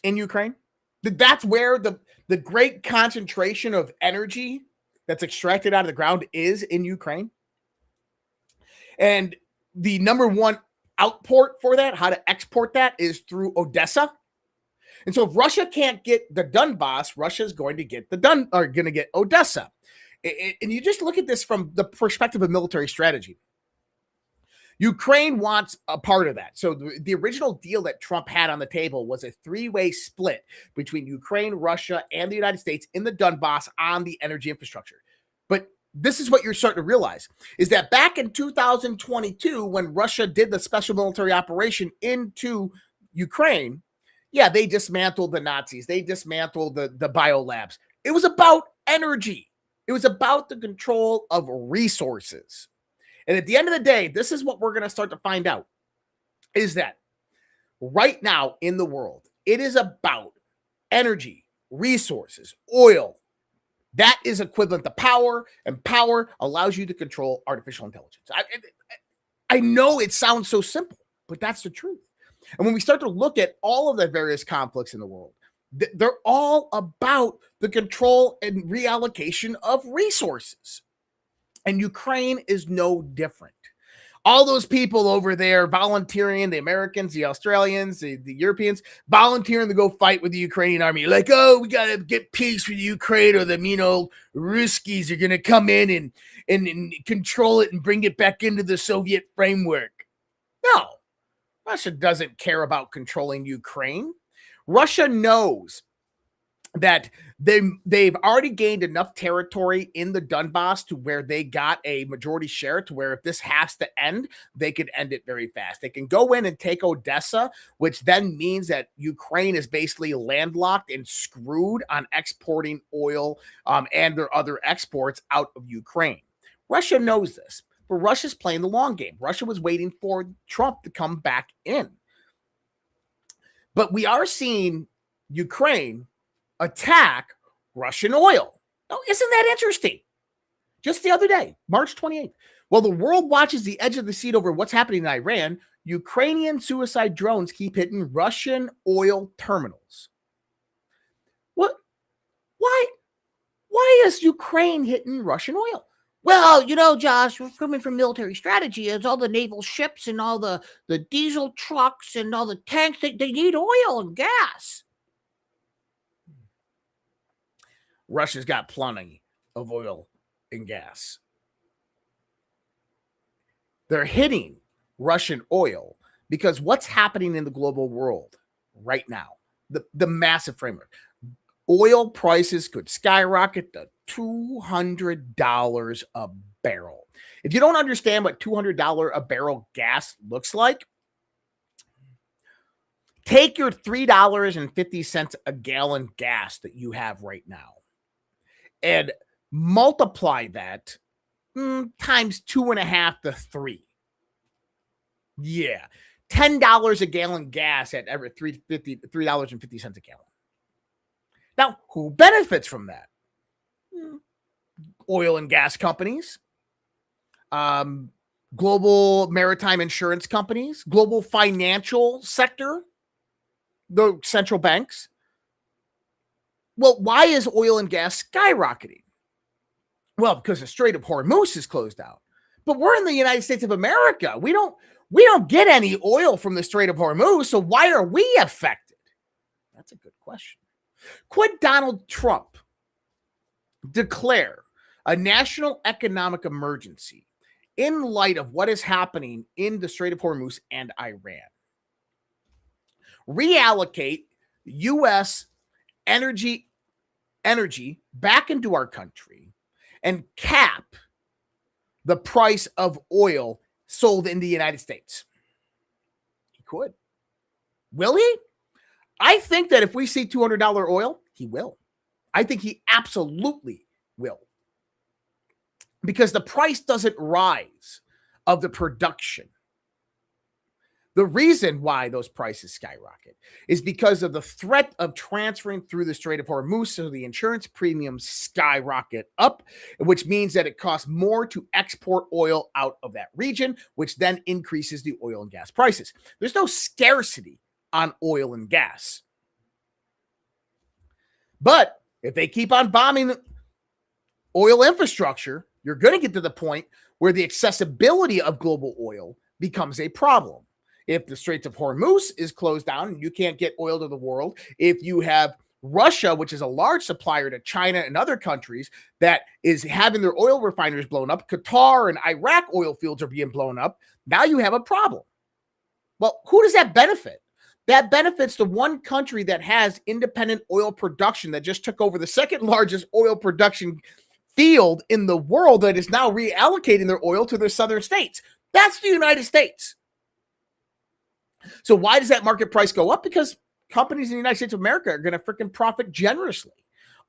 in Ukraine? That's where the great concentration of energy that's extracted out of the ground is in Ukraine. And the number one outport for that, how to export that, is through Odessa. And so if Russia can't get the Donbass, Russia's going to get Odessa. And you just look at this from the perspective of military strategy. Ukraine wants a part of that. So the original deal that Trump had on the table was a three-way split between Ukraine, Russia, and the United States in the Donbass on the energy infrastructure. But this is what you're starting to realize, is that back in 2022, when Russia did the special military operation into Ukraine, yeah, they dismantled the Nazis. They dismantled the biolabs. It was about energy. It was about the control of resources. And at the end of the day, this is what we're going to start to find out, is that right now in the world, it is about energy, resources, oil. That is equivalent to power, and power allows you to control artificial intelligence. I know it sounds so simple, but that's the truth. And when we start to look at all of the various conflicts in the world, they're all about the control and reallocation of resources. And Ukraine is no different. All those people over there volunteering, the Americans, the Australians, the Europeans, volunteering to go fight with the Ukrainian army. Like, oh, we got to get peace with Ukraine, or the Ruskies are going to come in and control it and bring it back into the Soviet framework. No. Russia doesn't care about controlling Ukraine. Russia knows that they've already gained enough territory in the Donbass to where they got a majority share, to where if this has to end, they could end it very fast. They can go in and take Odessa, which then means that Ukraine is basically landlocked and screwed on exporting oil and their other exports out of Ukraine. Russia knows this. But Russia's playing the long game. Russia was waiting for Trump to come back in. But we are seeing Ukraine attack Russian oil. Now, isn't that interesting? Just the other day, March 28th, while the world watches the edge of the seat over what's happening in Iran, Ukrainian suicide drones keep hitting Russian oil terminals. What? Why is Ukraine hitting Russian oil? Well, Josh, we're coming from military strategy. It's all the naval ships and all the diesel trucks and all the tanks. They need oil and gas. Russia's got plenty of oil and gas. They're hitting Russian oil because what's happening in the global world right now, the massive framework, oil prices could skyrocket to $200 a barrel. If you don't understand what $200 a barrel gas looks like, Take your $3.50 a gallon gas that you have right now and multiply that times 2.5 to 3. Yeah. $10 a gallon gas at every $3.50 a gallon. Now, who benefits from that? Oil and gas companies, global maritime insurance companies, global financial sector, the central banks. Well, why is oil and gas skyrocketing? Well, because the Strait of Hormuz is closed out. But we're in the United States of America. We don't get any oil from the Strait of Hormuz, so why are we affected? That's a good question. Could Donald Trump declare a national economic emergency in light of what is happening in the Strait of Hormuz and Iran? Reallocate U.S. energy back into our country and cap the price of oil sold in the United States. He could. Will he? I think that if we see $200 oil, he will. I think he absolutely will. Because the price doesn't rise of the production. The reason why those prices skyrocket is because of the threat of transferring through the Strait of Hormuz, so the insurance premiums skyrocket up, which means that it costs more to export oil out of that region, which then increases the oil and gas prices. There's no scarcity on oil and gas. But if they keep on bombing oil infrastructure, you're going to get to the point where the accessibility of global oil becomes a problem. If the Straits of Hormuz is closed down and you can't get oil to the world, if you have Russia, which is a large supplier to China and other countries, that is having their oil refineries blown up, Qatar and Iraq oil fields are being blown up, now you have a problem. Well, who does that benefit? That benefits the one country that has independent oil production that just took over the second largest oil production field in the world that is now reallocating their oil to their southern states. That's the United States. So why does that market price go up? Because companies in the United States of America are going to freaking profit generously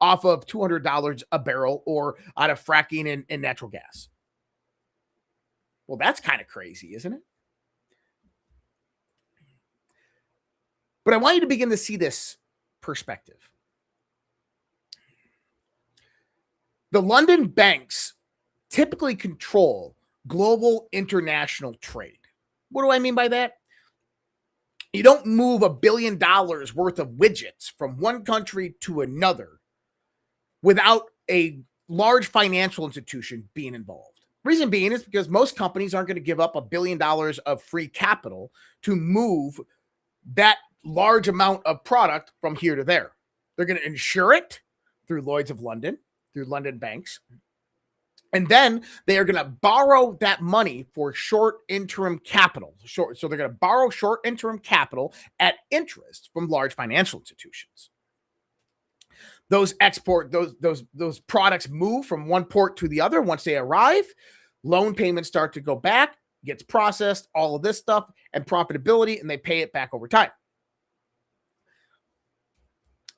off of $200 a barrel or out of fracking and natural gas. Well, that's kind of crazy, isn't it? But I want you to begin to see this perspective. The London banks typically control global international trade. What do I mean by that? You don't move $1 billion worth of widgets from one country to another without a large financial institution being involved. Reason being is because most companies aren't going to give up $1 billion of free capital to move that large amount of product from here to there. They're going to insure it through Lloyd's of London, through London banks. And then they are going to borrow that money for short interim capital. So they're going to borrow short interim capital at interest from large financial institutions. Those products move from one port to the other. Once they arrive, loan payments start to go back, gets processed, all of this stuff, and profitability, and they pay it back over time.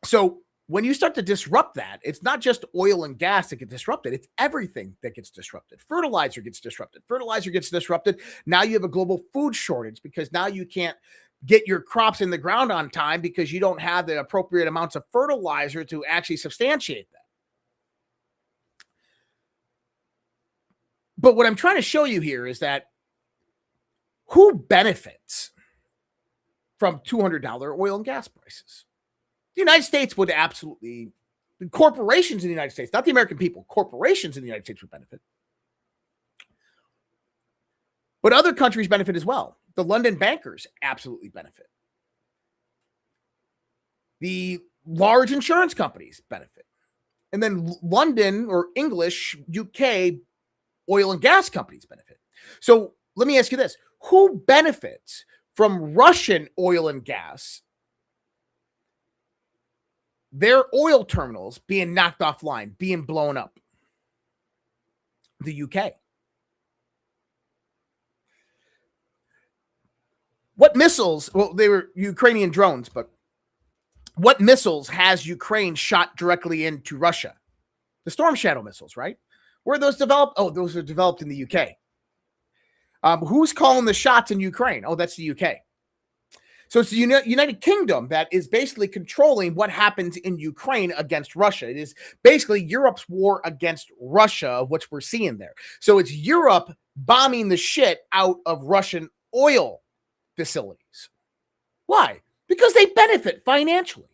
So when you start to disrupt that, it's not just oil and gas that get disrupted. It's everything that gets disrupted. Fertilizer gets disrupted. Now you have a global food shortage because now you can't get your crops in the ground on time because you don't have the appropriate amounts of fertilizer to actually substantiate that. But what I'm trying to show you here is that who benefits from $200 oil and gas prices? The United States would absolutely, corporations in the United States, not the American people, corporations in the United States would benefit. But other countries benefit as well. The London bankers absolutely benefit. The large insurance companies benefit. And then London or English, UK oil and gas companies benefit. So let me ask you this. Who benefits from Russian oil and gas, their oil terminals being knocked offline, being blown up? The UK. What missiles? Well, they were Ukrainian drones, but what missiles has Ukraine shot directly into Russia? The Storm Shadow missiles, right? Where are those developed? Oh, those are developed in the UK. Who's calling the shots in Ukraine? Oh, that's the UK. So it's the United Kingdom that is basically controlling what happens in Ukraine against Russia. It is basically Europe's war against Russia, which we're seeing there. So it's Europe bombing the shit out of Russian oil facilities. Why? Because they benefit financially.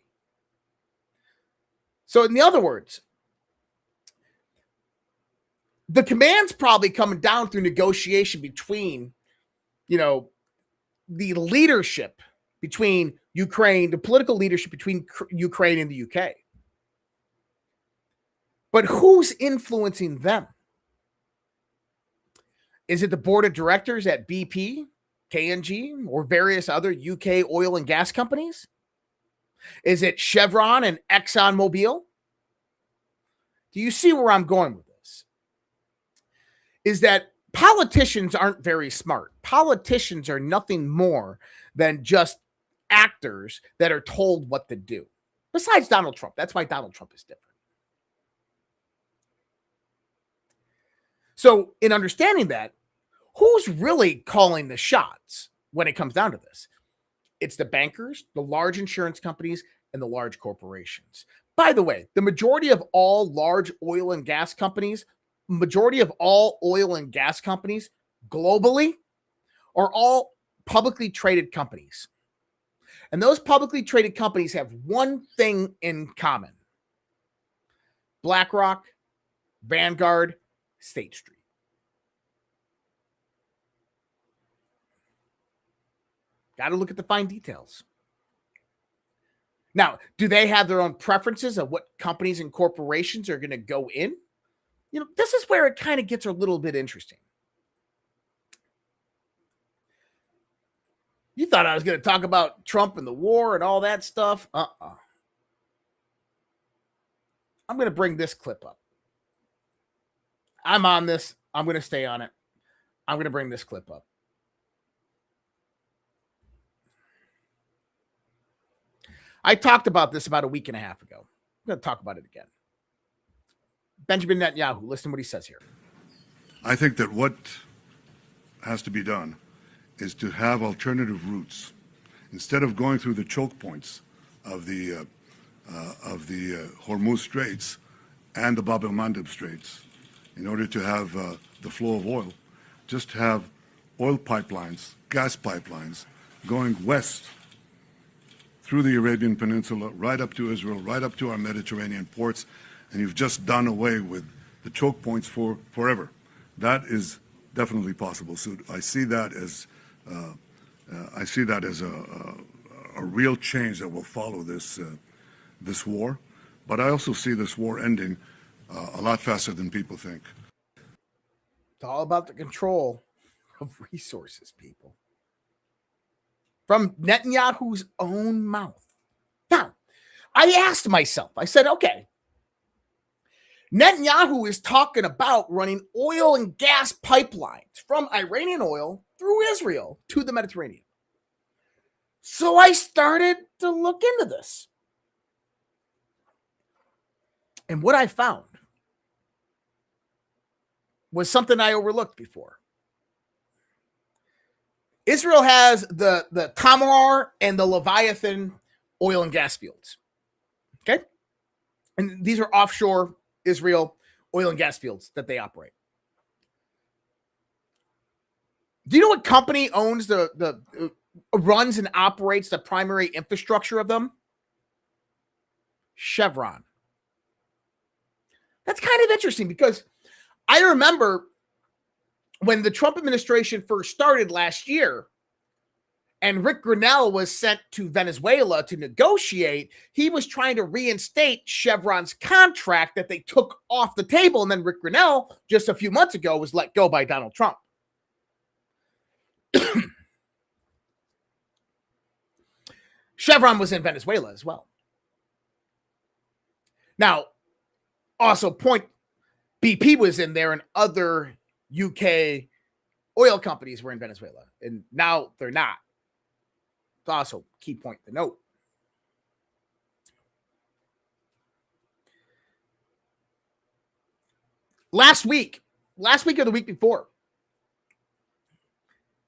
So in other words, the command's probably coming down through negotiation between, the leadership between Ukraine, the political leadership between Ukraine and the UK. But who's influencing them? Is it the board of directors at BP, KNG, or various other UK oil and gas companies? Is it Chevron and ExxonMobil? Do you see where I'm going with this? Is that politicians aren't very smart. Politicians are nothing more than just actors that are told what to do. Besides Donald Trump. That's why Donald Trump is different. So in understanding that, who's really calling the shots when it comes down to this? It's the bankers, the large insurance companies, and the large corporations. By the way, the majority of all large oil and gas companies, globally are all publicly traded companies. And those publicly traded companies have one thing in common: BlackRock, Vanguard, State Street. Got to look at the fine details. Now, do they have their own preferences of what companies and corporations are going to go in? This is where it kind of gets a little bit interesting. You thought I was going to talk about Trump and the war and all that stuff? I'm going to bring this clip up. I'm on this. I'm going to stay on it. I'm going to bring this clip up. I talked about this about a week and a half ago. I'm going to talk about it again. Benjamin Netanyahu, listen to what he says here. I think that what has to be done is to have alternative routes. Instead of going through the choke points of the Hormuz Straits and the Bab el-Mandeb Straits, in order to have the flow of oil, just have oil pipelines, gas pipelines, going west through the Arabian Peninsula, right up to Israel, right up to our Mediterranean ports, and you've just done away with the choke points forever. That is definitely possible. So I see that as a real change that will follow this war. But I also see this war ending a lot faster than people think. It's all about the control of resources, people. From Netanyahu's own mouth. Now, I asked myself, I said, okay, Netanyahu is talking about running oil and gas pipelines from Iranian oil through Israel to the Mediterranean. So I started to look into this. And what I found was something I overlooked before. Israel has the Tamar and the Leviathan oil and gas fields. Okay? And these are offshore Israel oil and gas fields that they operate. Do you know what company owns runs and operates the primary infrastructure of them? Chevron. That's kind of interesting because I remember when the Trump administration first started last year and Rick Grenell was sent to Venezuela to negotiate, he was trying to reinstate Chevron's contract that they took off the table. And then Rick Grenell, just a few months ago, was let go by Donald Trump. Chevron was in Venezuela as well. Now, also point, BP was in there and other UK oil companies were in Venezuela, and now they're not. It's also a key point to note. Last week or the week before,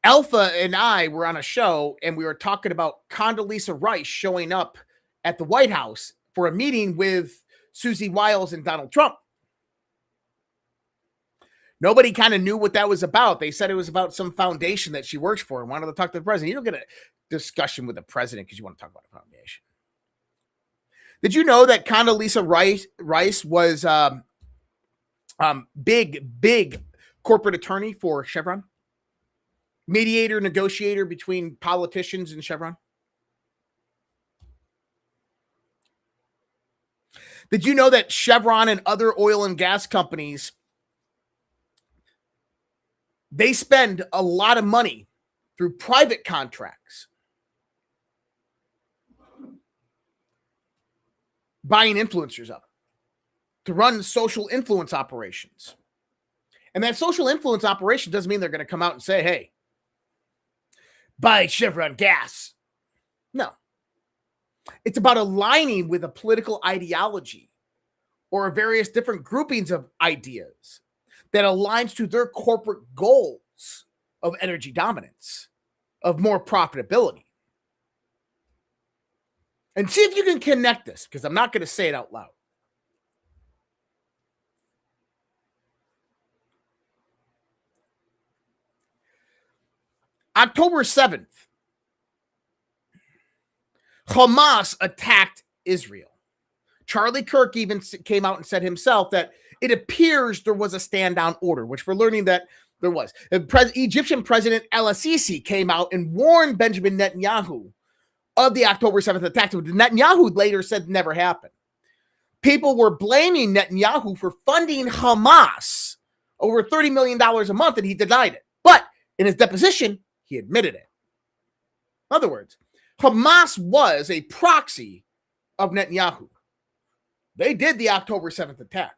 Alpha and I were on a show and we were talking about Condoleezza Rice showing up at the White House for a meeting with Susie Wiles and Donald Trump. Nobody kind of knew what that was about. They said it was about some foundation that she works for and wanted to talk to the president. You don't get a discussion with the president because you want to talk about a foundation. Did you know that Condoleezza Rice was big corporate attorney for Chevron? Mediator, negotiator between politicians and Chevron? Did you know that Chevron and other oil and gas companies, they spend a lot of money through private contracts buying influencers up to run social influence operations? And that social influence operation doesn't mean they're going to come out and say, hey, buy Chevron gas. No. It's about aligning with a political ideology or various different groupings of ideas that aligns to their corporate goals of energy dominance, of more profitability. And see if you can connect this, because I'm not going to say it out loud. October 7th, Hamas attacked Israel. Charlie Kirk even came out and said himself that it appears there was a stand-down order, which we're learning that there was. Egyptian President El-Sisi came out and warned Benjamin Netanyahu of the October 7th attack, which Netanyahu later said never happened. People were blaming Netanyahu for funding Hamas over $30 million a month, and he denied it. But in his deposition, he admitted it. In other words, Hamas was a proxy of Netanyahu. They did the October 7th attack.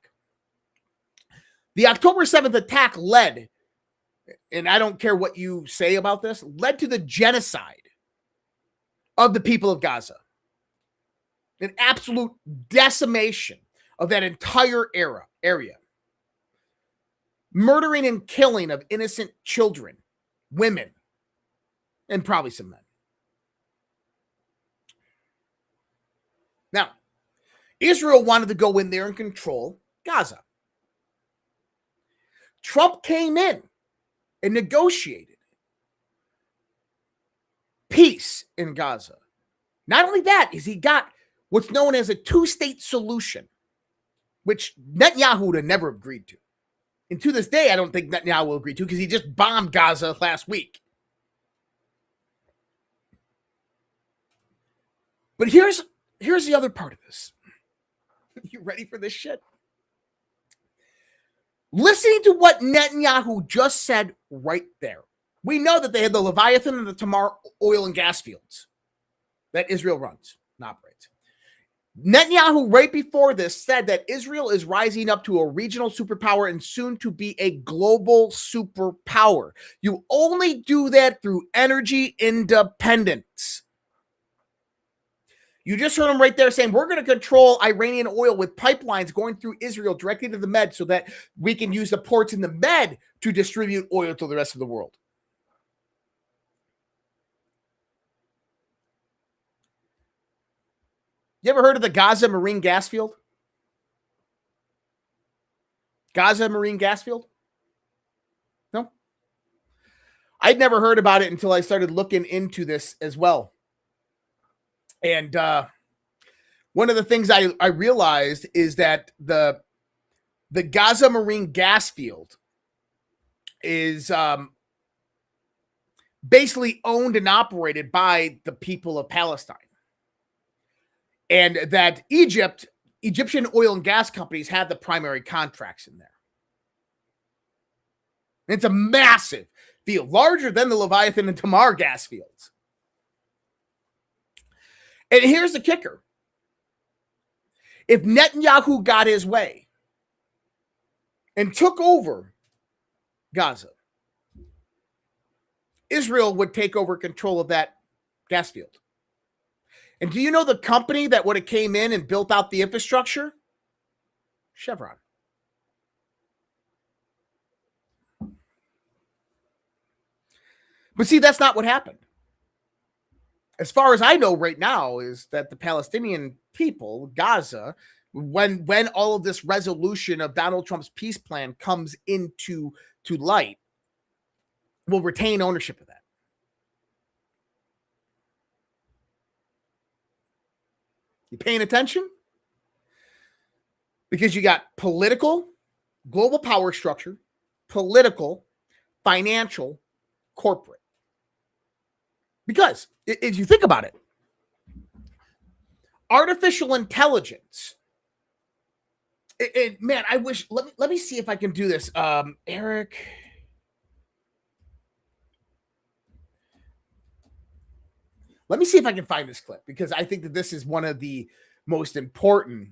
The October 7th attack led, and I don't care what you say about this, led to the genocide of the people of Gaza. An absolute decimation of that entire area. Murdering and killing of innocent children, women, and probably some men. Now, Israel wanted to go in there and control Gaza. Trump came in and negotiated peace in Gaza. Not only that, is he got what's known as a two-state solution, which Netanyahu would have never agreed to. And to this day, I don't think Netanyahu will agree to, because he just bombed Gaza last week. But here's the other part of this. You ready for this shit? Listening to what Netanyahu just said right there. We know that they had the Leviathan and the Tamar oil and gas fields that Israel runs and operates. Netanyahu, right before this, said that Israel is rising up to a regional superpower and soon to be a global superpower. You only do that through energy independence. You just heard him right there saying, we're going to control Iranian oil with pipelines going through Israel directly to the Med so that we can use the ports in the Med to distribute oil to the rest of the world. You ever heard of the Gaza Marine Gas Field? Gaza Marine Gas Field? No? I'd never heard about it until I started looking into this as well. And one of the things I realized is that the Gaza Marine Gas Field is basically owned and operated by the people of Palestine. And that Egyptian oil and gas companies have the primary contracts in there. It's a massive field, larger than the Leviathan and Tamar gas fields. And here's the kicker. If Netanyahu got his way and took over Gaza, Israel would take over control of that gas field. And do you know the company that would have came in and built out the infrastructure? Chevron. But see, that's not what happened. As far as I know right now is that the Palestinian people, Gaza, when all of this resolution of Donald Trump's peace plan comes into light, will retain ownership of that. You paying attention? Because you got political, global power structure, political, financial, corporate. Because if you think about it, artificial intelligence. Man, I wish. Let me see if I can do this. Eric. Let me see if I can find this clip, because I think that this is one of the most important.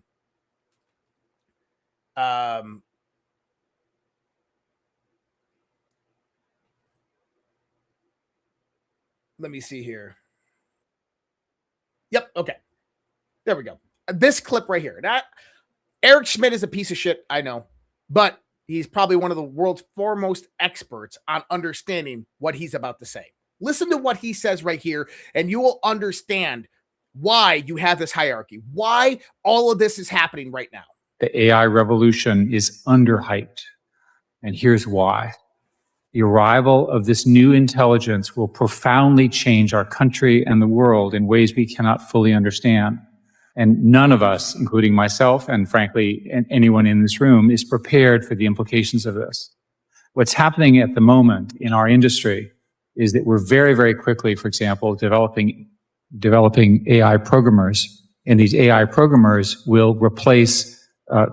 Let me see here. Yep. Okay. There we go. This clip right here. That Eric Schmidt is a piece of shit, I know, but he's probably one of the world's foremost experts on understanding what he's about to say. Listen to what he says right here, and you will understand why you have this hierarchy, why all of this is happening right now. The AI revolution is underhyped, and here's why. The arrival of this new intelligence will profoundly change our country and the world in ways we cannot fully understand. And none of us, including myself and frankly anyone in this room, is prepared for the implications of this. What's happening at the moment in our industry is that we're very, very quickly, for example, developing AI programmers, and these AI programmers will replace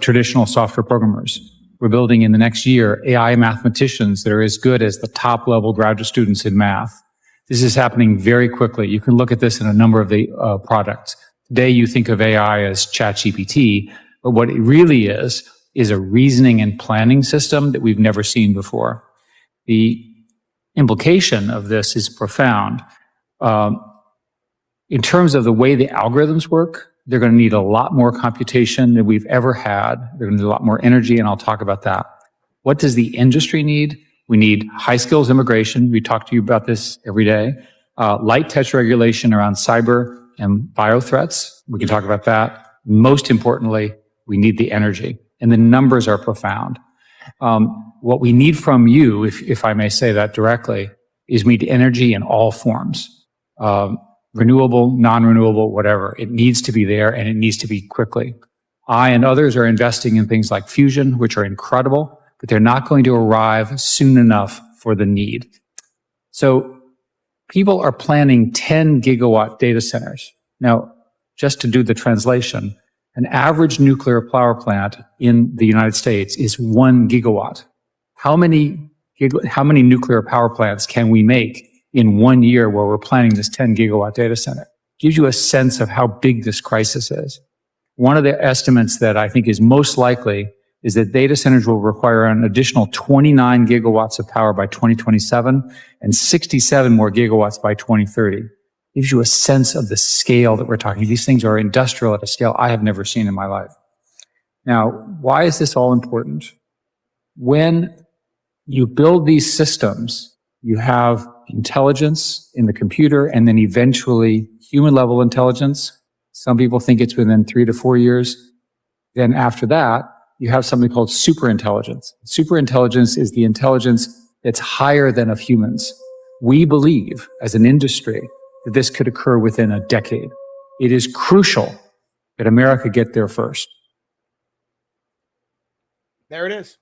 traditional software programmers. We're building in the next year AI mathematicians that are as good as the top level graduate students in math. This is happening very quickly. You can look at this in a number of the products. Today you think of AI as ChatGPT, but what it really is a reasoning and planning system that we've never seen before. The implication of this is profound. In terms of the way the algorithms work, they're going to need a lot more computation than we've ever had. They're going to need a lot more energy, and I'll talk about that. What does the industry need? We need high skills immigration. We talk to you about this every day. Light touch regulation around cyber and bio threats. We can talk about that. Most importantly, we need the energy, and the numbers are profound. What we need from you, if I may say that directly, is we need energy in all forms. Renewable, non-renewable, whatever. It needs to be there, and it needs to be quickly. I and others are investing in things like fusion, which are incredible, but they're not going to arrive soon enough for the need. So people are planning 10 gigawatt data centers. Now, just to do the translation, an average nuclear power plant in the United States is 1 gigawatt. How many nuclear power plants can we make in 1 year where we're planning this 10 gigawatt data center? Gives you a sense of how big this crisis is. One of the estimates that I think is most likely is that data centers will require an additional 29 gigawatts of power by 2027 and 67 more gigawatts by 2030. Gives you a sense of the scale that we're talking. These things are industrial at a scale I have never seen in my life. Now, why is this all important? When you build these systems, you have intelligence in the computer and then eventually human level intelligence. Some people think it's within 3 to 4 years. Then after that, you have something called superintelligence. Superintelligence is the intelligence that's higher than of humans. We believe as an industry that this could occur within a decade. It is crucial that America get there first. There it is.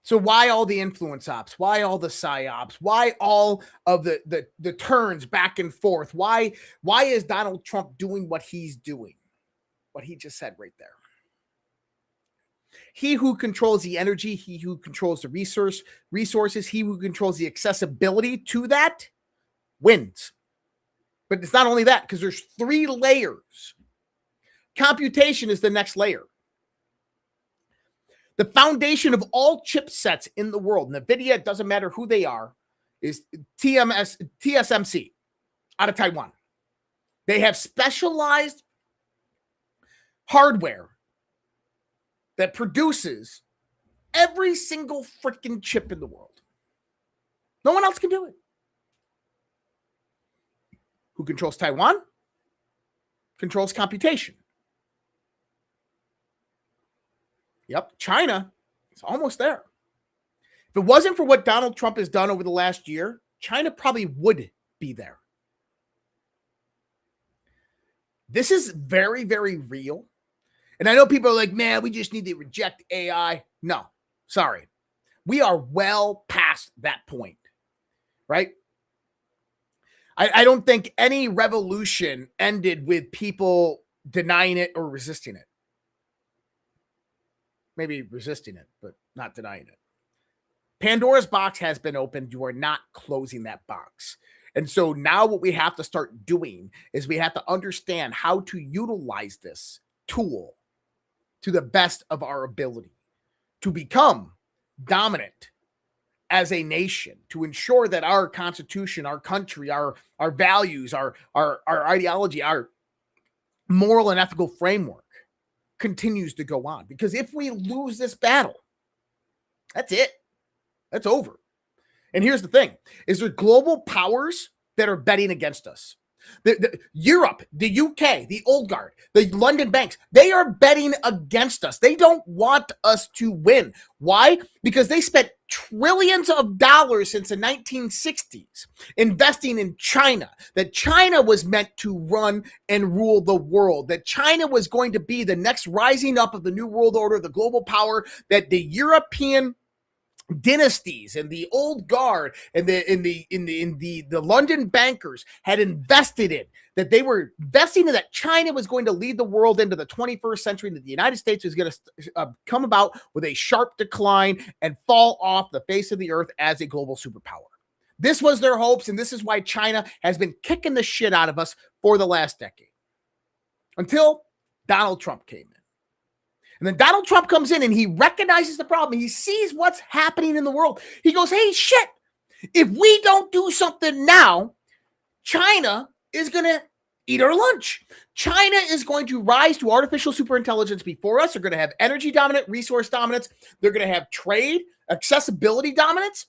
So why all the influence ops? Why all the psyops? Why all of the turns back and forth? Why is Donald Trump doing what he's doing? What he just said right there. He who controls the energy, he who controls the resources, he who controls the accessibility to that wins. But it's not only that, because there's 3 layers. Computation is the next layer. The foundation of all chipsets in the world, NVIDIA, it doesn't matter who they are, is TSMC out of Taiwan. They have specialized hardware that produces every single freaking chip in the world. No one else can do it. Who controls Taiwan? Controls computation. Yep, China is almost there. If it wasn't for what Donald Trump has done over the last year, China probably would be there. This is very, very real. And I know people are like, man, we just need to reject AI. No, sorry. We are well past that point, right? I don't think any revolution ended with people denying it or resisting it. Maybe resisting it, but not denying it. Pandora's box has been opened. You are not closing that box. And so now what we have to start doing is we have to understand how to utilize this tool to the best of our ability to become dominant as a nation, to ensure that our constitution, our country, our values, our ideology, our moral and ethical framework continues to go on. Because if we lose this battle, that's it. That's over. And here's the thing, is there global powers that are betting against us. Europe, the UK, the old guard, the London banks, they are betting against us. They don't want us to win. Why? Because they spent trillions of dollars since the 1960s investing in China, that China was meant to run and rule the world, that China was going to be the next rising up of the new world order, the global power, that the European dynasties and the old guard and the London bankers had invested in, that they were investing in, that China was going to lead the world into the 21st century, and that the United States was going to come about with a sharp decline and fall off the face of the earth as a global superpower. This was their hopes, and this is why China has been kicking the shit out of us for the last decade until Donald Trump came in. And then Donald Trump comes in and he recognizes the problem. He sees what's happening in the world. He goes, hey, shit, if we don't do something now, China is going to eat our lunch. China is going to rise to artificial superintelligence before us. They're going to have energy dominant, resource dominance. They're going to have trade, accessibility dominance.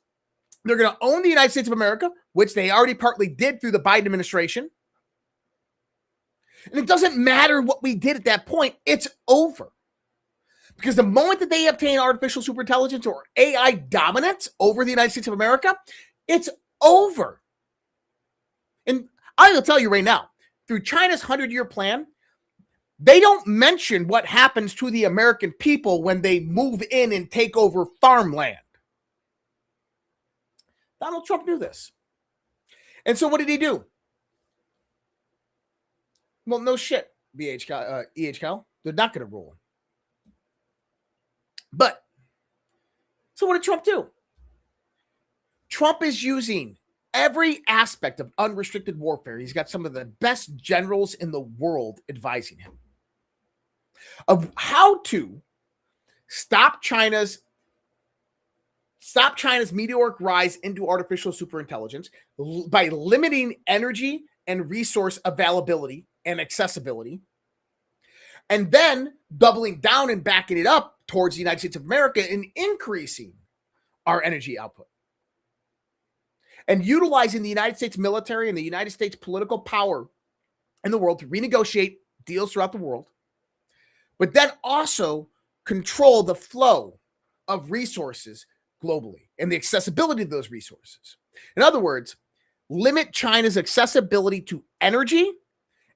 They're going to own the United States of America, which they already partly did through the Biden administration. And it doesn't matter what we did at that point. It's over. Because the moment that they obtain artificial superintelligence or AI dominance over the United States of America, it's over. And I will tell you right now, through China's 100-year plan, they don't mention what happens to the American people when they move in and take over farmland. Donald Trump knew this. And so what did he do? Well, no shit, EHCal. They're not going to rule him. But, so what did Trump do? Trump is using every aspect of unrestricted warfare. He's got some of the best generals in the world advising him of how to stop China's meteoric rise into artificial superintelligence by limiting energy and resource availability and accessibility, and then doubling down and backing it up towards the United States of America and increasing our energy output. And utilizing the United States military and the United States political power in the world to renegotiate deals throughout the world, but then also control the flow of resources globally and the accessibility of those resources. In other words, limit China's accessibility to energy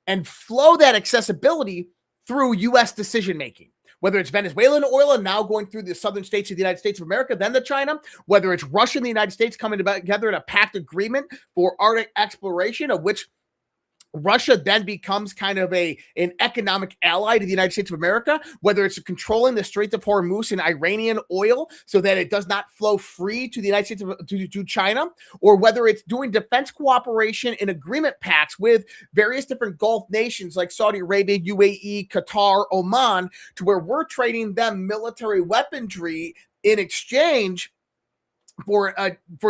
and flow that accessibility through U.S. decision-making. Whether it's Venezuelan oil and now going through the southern states of the United States of America, then to China, whether it's Russia and the United States coming together in a pact agreement for Arctic exploration, of which Russia then becomes kind of an economic ally to the United States of America, whether it's controlling the Straits of Hormuz and Iranian oil so that it does not flow free to the United States to China, or whether it's doing defense cooperation and agreement pacts with various different Gulf nations like Saudi Arabia, UAE, Qatar, Oman, to where we're trading them military weaponry in exchange for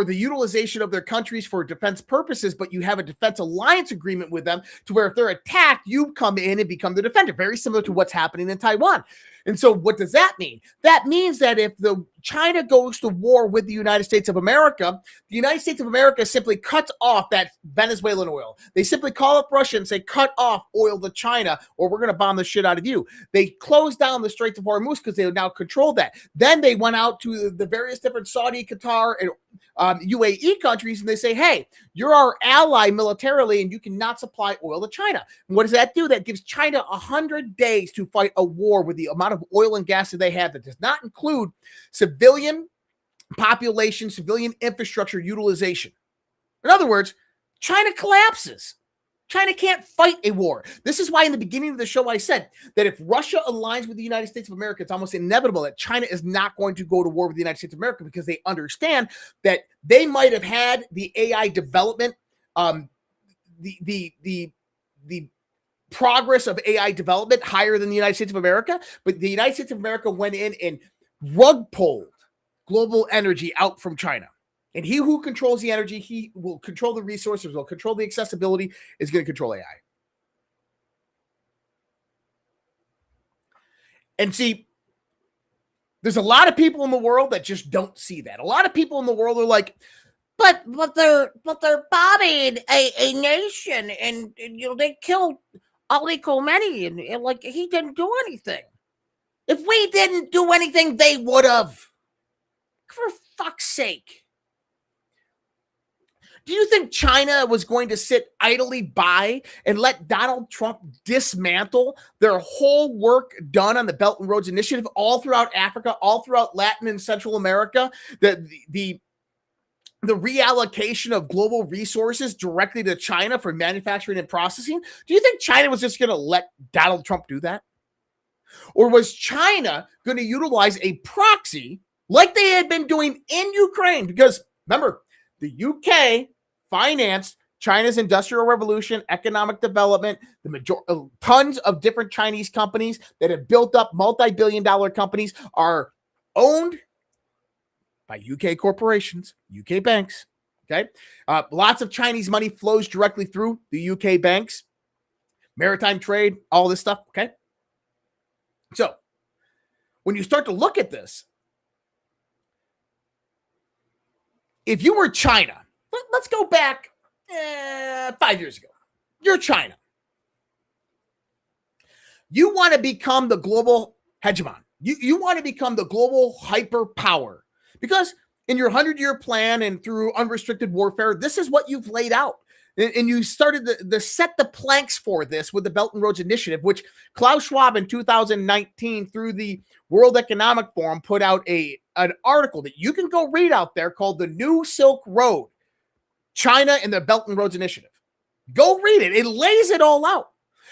the utilization of their countries for defense purposes, but you have a defense alliance agreement with them to where if they're attacked, you come in and become the defender, very similar to what's happening in Taiwan. And so what does that mean? That means that if China goes to war with the United States of America, the United States of America simply cuts off that Venezuelan oil. They simply call up Russia and say, cut off oil to China, or we're going to bomb the shit out of you. They closed down the Straits of Hormuz because they now control that. Then they went out to the various different Saudi, Qatar, and UAE countries, and they say, hey, you're our ally militarily, and you cannot supply oil to China. And what does that do? That gives China 100 days to fight a war with the amount of oil and gas that they have. That does not include civilian population, civilian infrastructure utilization. In other words, China collapses. China can't fight a war. This is why in the beginning of the show I said that if Russia aligns with the United States of America, it's almost inevitable that China is not going to go to war with the United States of America, because they understand that they might have had the AI development, the progress of AI development higher than the United States of America, but the United States of America went in and rug pulled global energy out from China. And he who controls the energy, he will control the resources, will control the accessibility, is going to control AI. And see, there's a lot of people in the world that just don't see that. A lot of people in the world are like, but they're bombing a nation, and you know, they killed Ali Khamenei, and like he didn't do anything. If we didn't do anything, they would have. For fuck's sake. Do you think China was going to sit idly by and let Donald Trump dismantle their whole work done on the Belt and Roads Initiative all throughout Africa, all throughout Latin and Central America, the reallocation of global resources directly to China for manufacturing and processing? Do you think China was just going to let Donald Trump do that? Or was China going to utilize a proxy like they had been doing in Ukraine? Because remember, the UK financed China's industrial revolution, economic development, tons of different Chinese companies that have built up multi-billion-dollar companies are owned by UK corporations, UK banks, okay? Lots of Chinese money flows directly through the UK banks, maritime trade, all this stuff, okay? So when you start to look at this, if you were China, let's go back 5 years ago. You're China. You want to become the global hegemon. You want to become the global hyperpower, because in your 100-year plan and through unrestricted warfare, this is what you've laid out. And you started to set the planks for this with the Belt and Roads Initiative, which Klaus Schwab in 2019 through the World Economic Forum put out an article that you can go read out there called The New Silk Road, China and the Belt and Roads Initiative. Go read it. It lays it all out.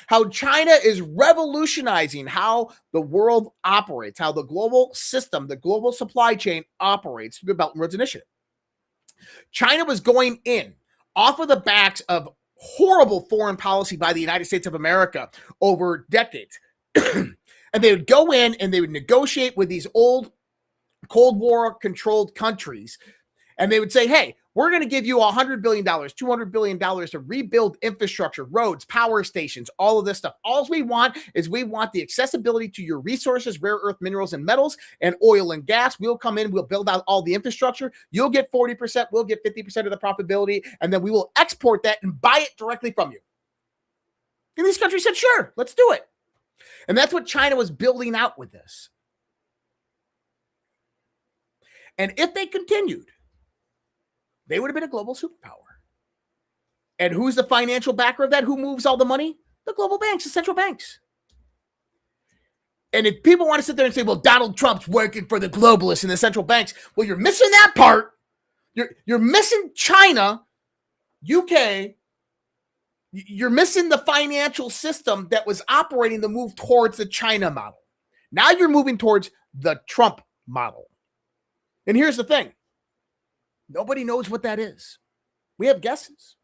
How China is revolutionizing how the world operates, how the global system, the global supply chain operates through the Belt and Roads Initiative. China was going in off of the backs of horrible foreign policy by the United States of America over decades. And they would go in and they would negotiate with these old Cold War controlled countries. And they would say, hey, we're going to give you $100 billion, $200 billion to rebuild infrastructure, roads, power stations, all of this stuff. All we want is we want the accessibility to your resources, rare earth minerals and metals, and oil and gas. We'll come in, we'll build out all the infrastructure. You'll get 40%, we'll get 50% of the profitability, and then we will export that and buy it directly from you. And these countries said, sure, let's do it. And that's what China was building out with this. And if they continued, they would have been a global superpower. And who's the financial backer of that? Who moves all the money? The global banks, the central banks. And if people want to sit there and say, well, Donald Trump's working for the globalists and the central banks, well, you're missing that part. You're missing China, UK, You're missing the financial system that was operating the move towards the China model. Now you're moving towards the Trump model. And here's the thing. Nobody knows what that is. We have guesses,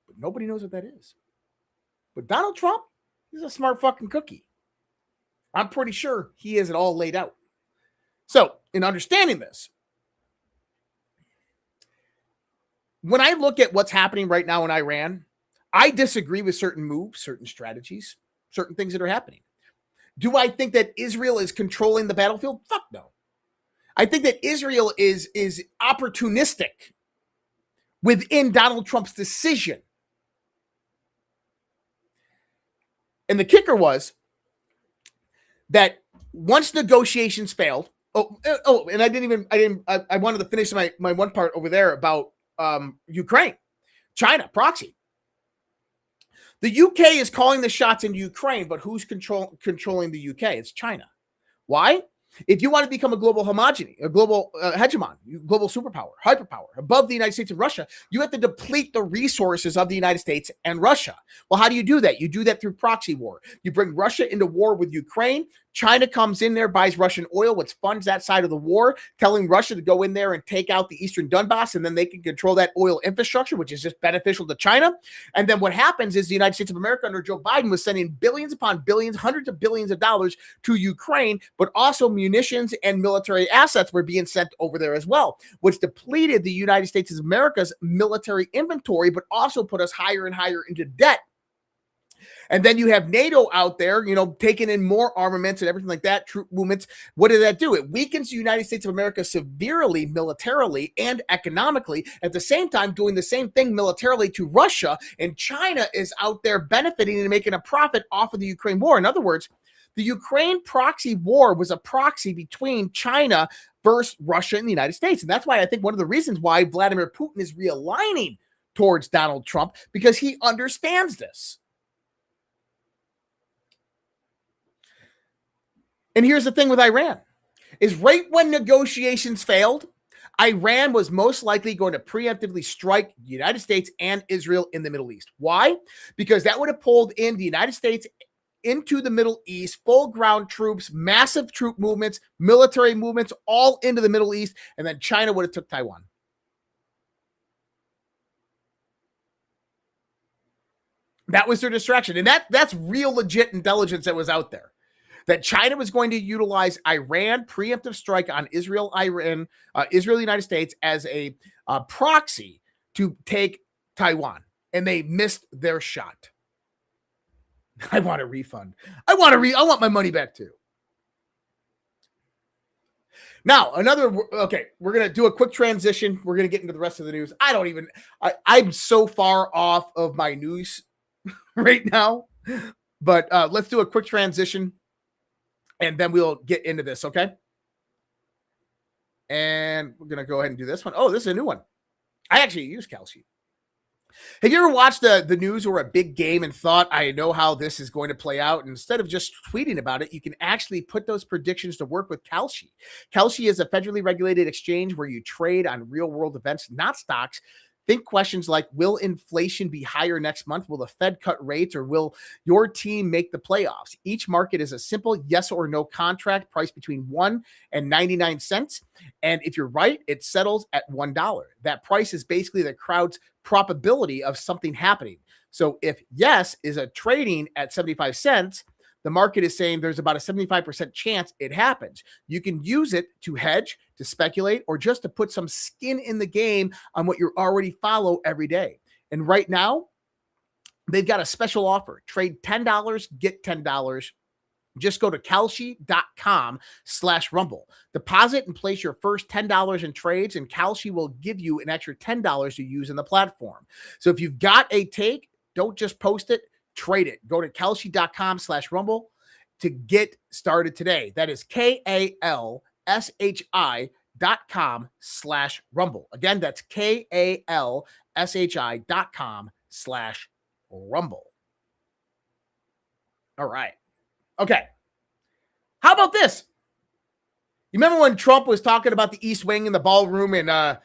but nobody knows what that is. But Donald Trump, he's a smart fucking cookie. I'm pretty sure he has it all laid out. So, in understanding this, when I look at what's happening right now in Iran, I disagree with certain moves, certain strategies, certain things that are happening. Do I think that Israel is controlling the battlefield? Fuck no. I think that Israel is opportunistic within Donald Trump's decision. And the kicker was that once negotiations failed, and I wanted to finish my one part over there about Ukraine, China, proxy. The UK is calling the shots in Ukraine, but who's controlling the UK? It's China. Why? If you want to become a global hegemon, global superpower, hyperpower, above the United States and Russia, you have to deplete the resources of the United States and Russia. Well, how do you do that? You do that through proxy war. You bring Russia into war with Ukraine. China comes in there, buys Russian oil, which funds that side of the war, telling Russia to go in there and take out the Eastern Donbass, and then they can control that oil infrastructure, which is just beneficial to China. And then what happens is the United States of America under Joe Biden was sending billions upon billions, hundreds of billions of dollars to Ukraine, but also munitions and military assets were being sent over there as well, which depleted the United States of America's military inventory, but also put us higher and higher into debt. And then you have NATO out there, taking in more armaments and everything like that, troop movements. What did that do? It weakens the United States of America severely, militarily and economically, at the same time doing the same thing militarily to Russia. And China is out there benefiting and making a profit off of the Ukraine war. In other words, the Ukraine proxy war was a proxy between China versus Russia and the United States. And that's why I think one of the reasons why Vladimir Putin is realigning towards Donald Trump, because he understands this. And here's the thing with Iran, is right when negotiations failed, Iran was most likely going to preemptively strike the United States and Israel in the Middle East. Why? Because that would have pulled in the United States into the Middle East, full ground troops, massive troop movements, military movements, all into the Middle East, and then China would have took Taiwan. That was their distraction. And that's real legit intelligence that was out there. That China was going to utilize Iran preemptive strike on Israel, United States as a proxy to take Taiwan, and they missed their shot. I want a refund. I want my money back too. Now, we're going to do a quick transition. We're going to get into the rest of the news. I'm so far off of my news right now, but let's do a quick transition. And then we'll get into this, okay? And we're going to go ahead and do this one. Oh, this is a new one. I actually use Calci. Have you ever watched the news or a big game and thought, I know how this is going to play out? And instead of just tweeting about it, you can actually put those predictions to work with Calci. Calci is a federally regulated exchange where you trade on real-world events, not stocks. Think questions like, will inflation be higher next month? Will the Fed cut rates, or will your team make the playoffs? Each market is a simple yes or no contract priced between 1 and 99 cents. And if you're right, it settles at $1. That price is basically the crowd's probability of something happening. So if yes is a trading at 75 cents, the market is saying there's about a 75% chance it happens. You can use it to hedge, to speculate, or just to put some skin in the game on what you already follow every day. And right now, they've got a special offer. Trade $10, get $10. Just go to Calci.com/rumble. Deposit and place your first $10 in trades, and Calci will give you an extra $10 to use in the platform. So if you've got a take, don't just post it. Trade it. Go to Calci.com/rumble to get started today. That is KALSHI.com/rumble. Again, that's KALSHI.com/rumble. All right. Okay. How about this? You remember when Trump was talking about the East Wing in the ballroom, and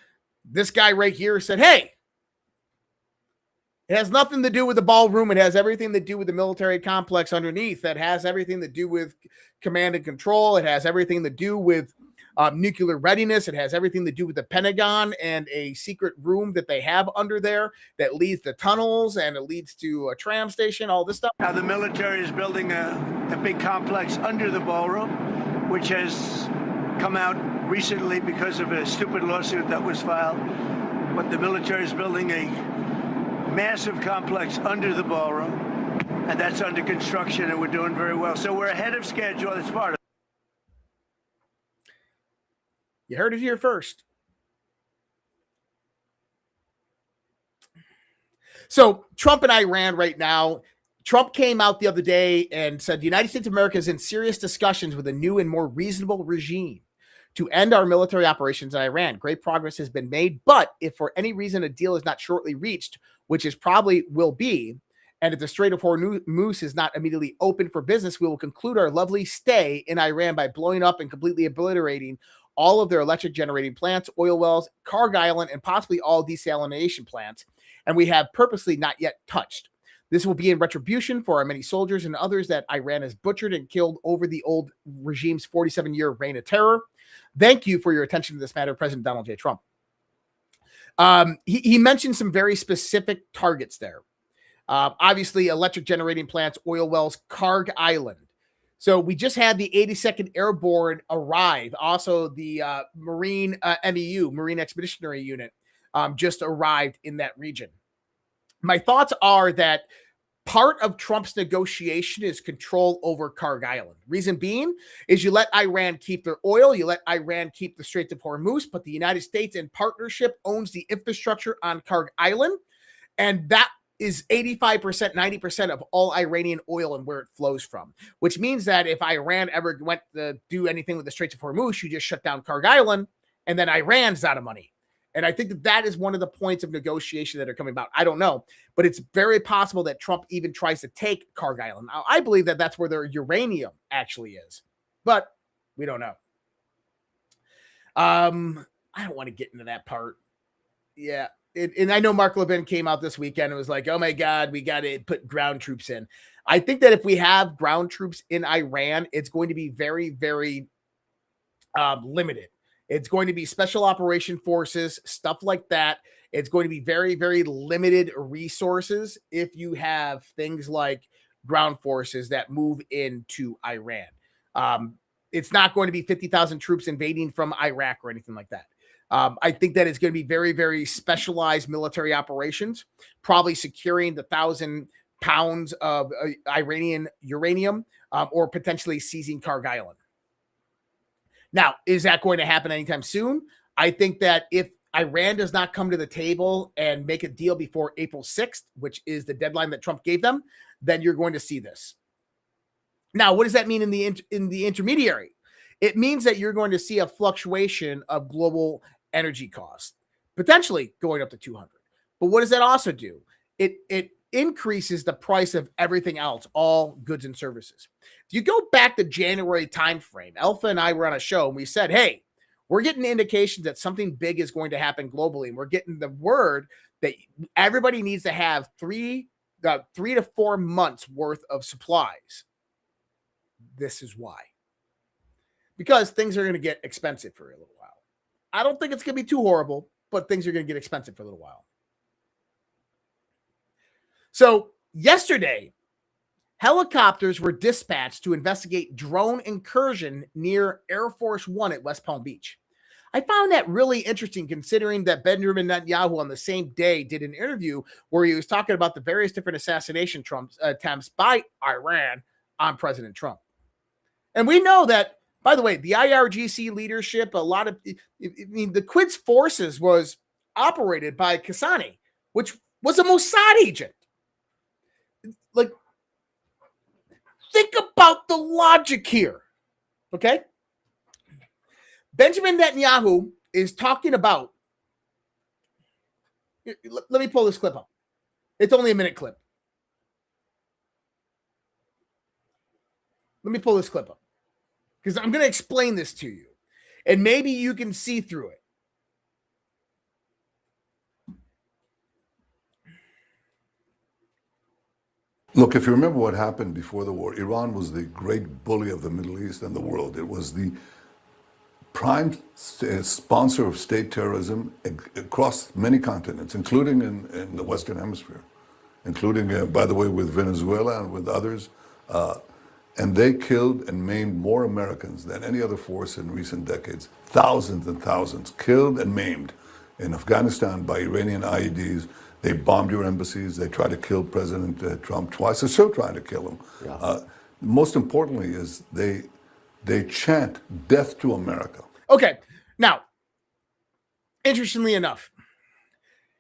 this guy right here said, hey, It has nothing to do with the ballroom. It has everything to do with the military complex underneath. That has everything to do with command and control. It has everything to do with nuclear readiness. It has everything to do with the Pentagon and a secret room that they have under there that leads to tunnels and it leads to a tram station, all this stuff. Now the military is building a big complex under the ballroom, which has come out recently because of a stupid lawsuit that was filed. But the military is building a massive complex under the ballroom, and that's under construction, and we're doing very well. So we're ahead of schedule. It's part of. You heard it here first. So Trump and Iran right now, Trump came out the other day and said the United States of America is in serious discussions with a new and more reasonable regime to end our military operations in Iran. Great progress has been made, but if for any reason a deal is not shortly reached, which is probably will be, and if the Strait of Hormuz is not immediately open for business, we will conclude our lovely stay in Iran by blowing up and completely obliterating all of their electric generating plants, oil wells, Karg Island, and possibly all desalination plants, and we have purposely not yet touched. This will be in retribution for our many soldiers and others that Iran has butchered and killed over the old regime's 47-year reign of terror. Thank you for your attention to this matter, President Donald J. Trump. He mentioned some very specific targets there. Obviously, electric generating plants, oil wells, Karg Island. So we just had the 82nd Airborne arrive. Also, the Marine MEU, Marine Expeditionary Unit, just arrived in that region. My thoughts are that part of Trump's negotiation is control over Karg Island. Reason being is you let Iran keep their oil, you let Iran keep the Straits of Hormuz, but the United States in partnership owns the infrastructure on Karg Island, and that is 85%, 90% of all Iranian oil and where it flows from, which means that if Iran ever went to do anything with the Straits of Hormuz, you just shut down Karg Island, and then Iran's out of money. And I think that that is one of the points of negotiation that are coming about. I don't know, but it's very possible that Trump even tries to take Karg Island. Now, I believe that that's where their uranium actually is, but we don't know. I don't want to get into that part. Yeah. And I know Mark Levin came out this weekend and was like, oh my God, we got to put ground troops in. I think that if we have ground troops in Iran, it's going to be very, very limited. It's going to be special operation forces, stuff like that. It's going to be very, very limited resources if you have things like ground forces that move into Iran. It's not going to be 50,000 troops invading from Iraq or anything like that. I think that it's going to be very, very specialized military operations, probably securing the 1,000 pounds of Iranian uranium or potentially seizing Karg Island. Now, is that going to happen anytime soon? I think that if Iran does not come to the table and make a deal before April 6th, which is the deadline that Trump gave them, then you're going to see this. Now, what does that mean in the intermediary? It means that you're going to see a fluctuation of global energy costs, potentially going up to 200. But what does that also do? It increases the price of everything else, all goods and services. If you go back to January timeframe, Alpha and I were on a show and we said, hey, we're getting indications that something big is going to happen globally. And we're getting the word that everybody needs to have 3 to 4 months worth of supplies. This is why. Because things are going to get expensive for a little while. I don't think it's going to be too horrible, but things are going to get expensive for a little while. So yesterday, helicopters were dispatched to investigate drone incursion near Air Force One at West Palm Beach. I found that really interesting considering that Benjamin Netanyahu on the same day did an interview where he was talking about the various different assassination attempts by Iran on President Trump. And we know that, by the way, the IRGC leadership, the Quds forces was operated by Qassani, which was a Mossad agent. Like, think about the logic here, okay? Benjamin Netanyahu is talking about, let me pull this clip up. It's only a minute clip. Let me pull this clip up because I'm going to explain this to you and maybe you can see through it. Look, if you remember what happened before the war, Iran was the great bully of the Middle East and the world. It was the prime sponsor of state terrorism across many continents, including in the Western Hemisphere, including, by the way, with Venezuela and with others. And they killed and maimed more Americans than any other force in recent decades. Thousands and thousands killed and maimed in Afghanistan by Iranian IEDs. They bombed your embassies. They tried to kill President Trump twice. They're still trying to kill him. Yeah. Most importantly is they chant death to America. Okay. Now, interestingly enough,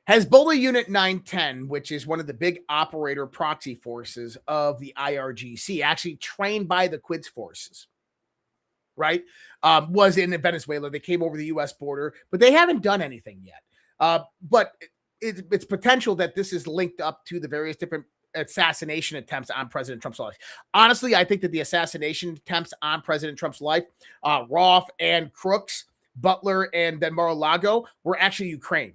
Hezbollah Unit 910, which is one of the big operator proxy forces of the IRGC, actually trained by the Quds forces, right, was in Venezuela. They came over the U.S. border, but they haven't done anything yet. But it's potential that this is linked up to the various different assassination attempts on President Trump's life. Honestly, I think that the assassination attempts on President Trump's life, Roth and Crooks, Butler and then Mar-a-Lago, were actually Ukraine.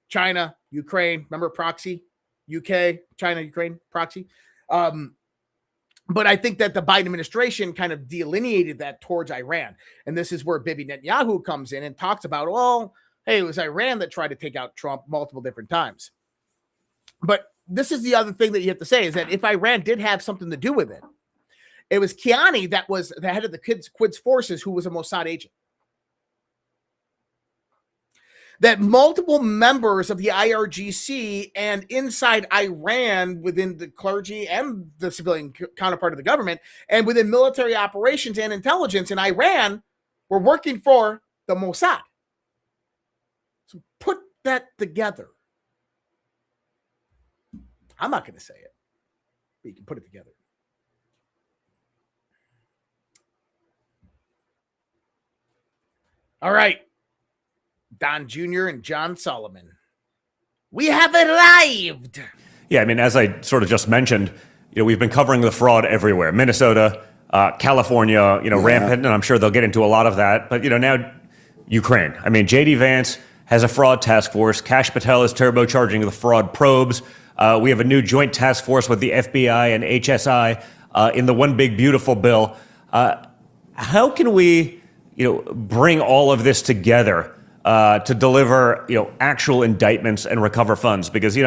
China, Ukraine, remember proxy? UK, China, Ukraine, proxy. But I think that the Biden administration kind of delineated that towards Iran. And this is where Bibi Netanyahu comes in and talks about, well, hey, it was Iran that tried to take out Trump multiple different times. But this is the other thing that you have to say is that if Iran did have something to do with it, it was Kiani that was the head of the Quds forces who was a Mossad agent. That multiple members of the IRGC and inside Iran within the clergy and the civilian counterpart of the government and within military operations and intelligence in Iran were working for the Mossad. So put that together. I'm not going to say it, but you can put it together. All right. Don Jr. and John Solomon. We have arrived. Yeah, I mean, as I sort of just mentioned, we've been covering the fraud everywhere. Minnesota, California, rampant, and I'm sure they'll get into a lot of that. But, now Ukraine. I mean, J.D. Vance has a fraud task force. Kash Patel is turbocharging the fraud probes. We have a new joint task force with the FBI and HSI in the One Big Beautiful bill. How can we, bring all of this together to deliver, actual indictments and recover funds? Because, we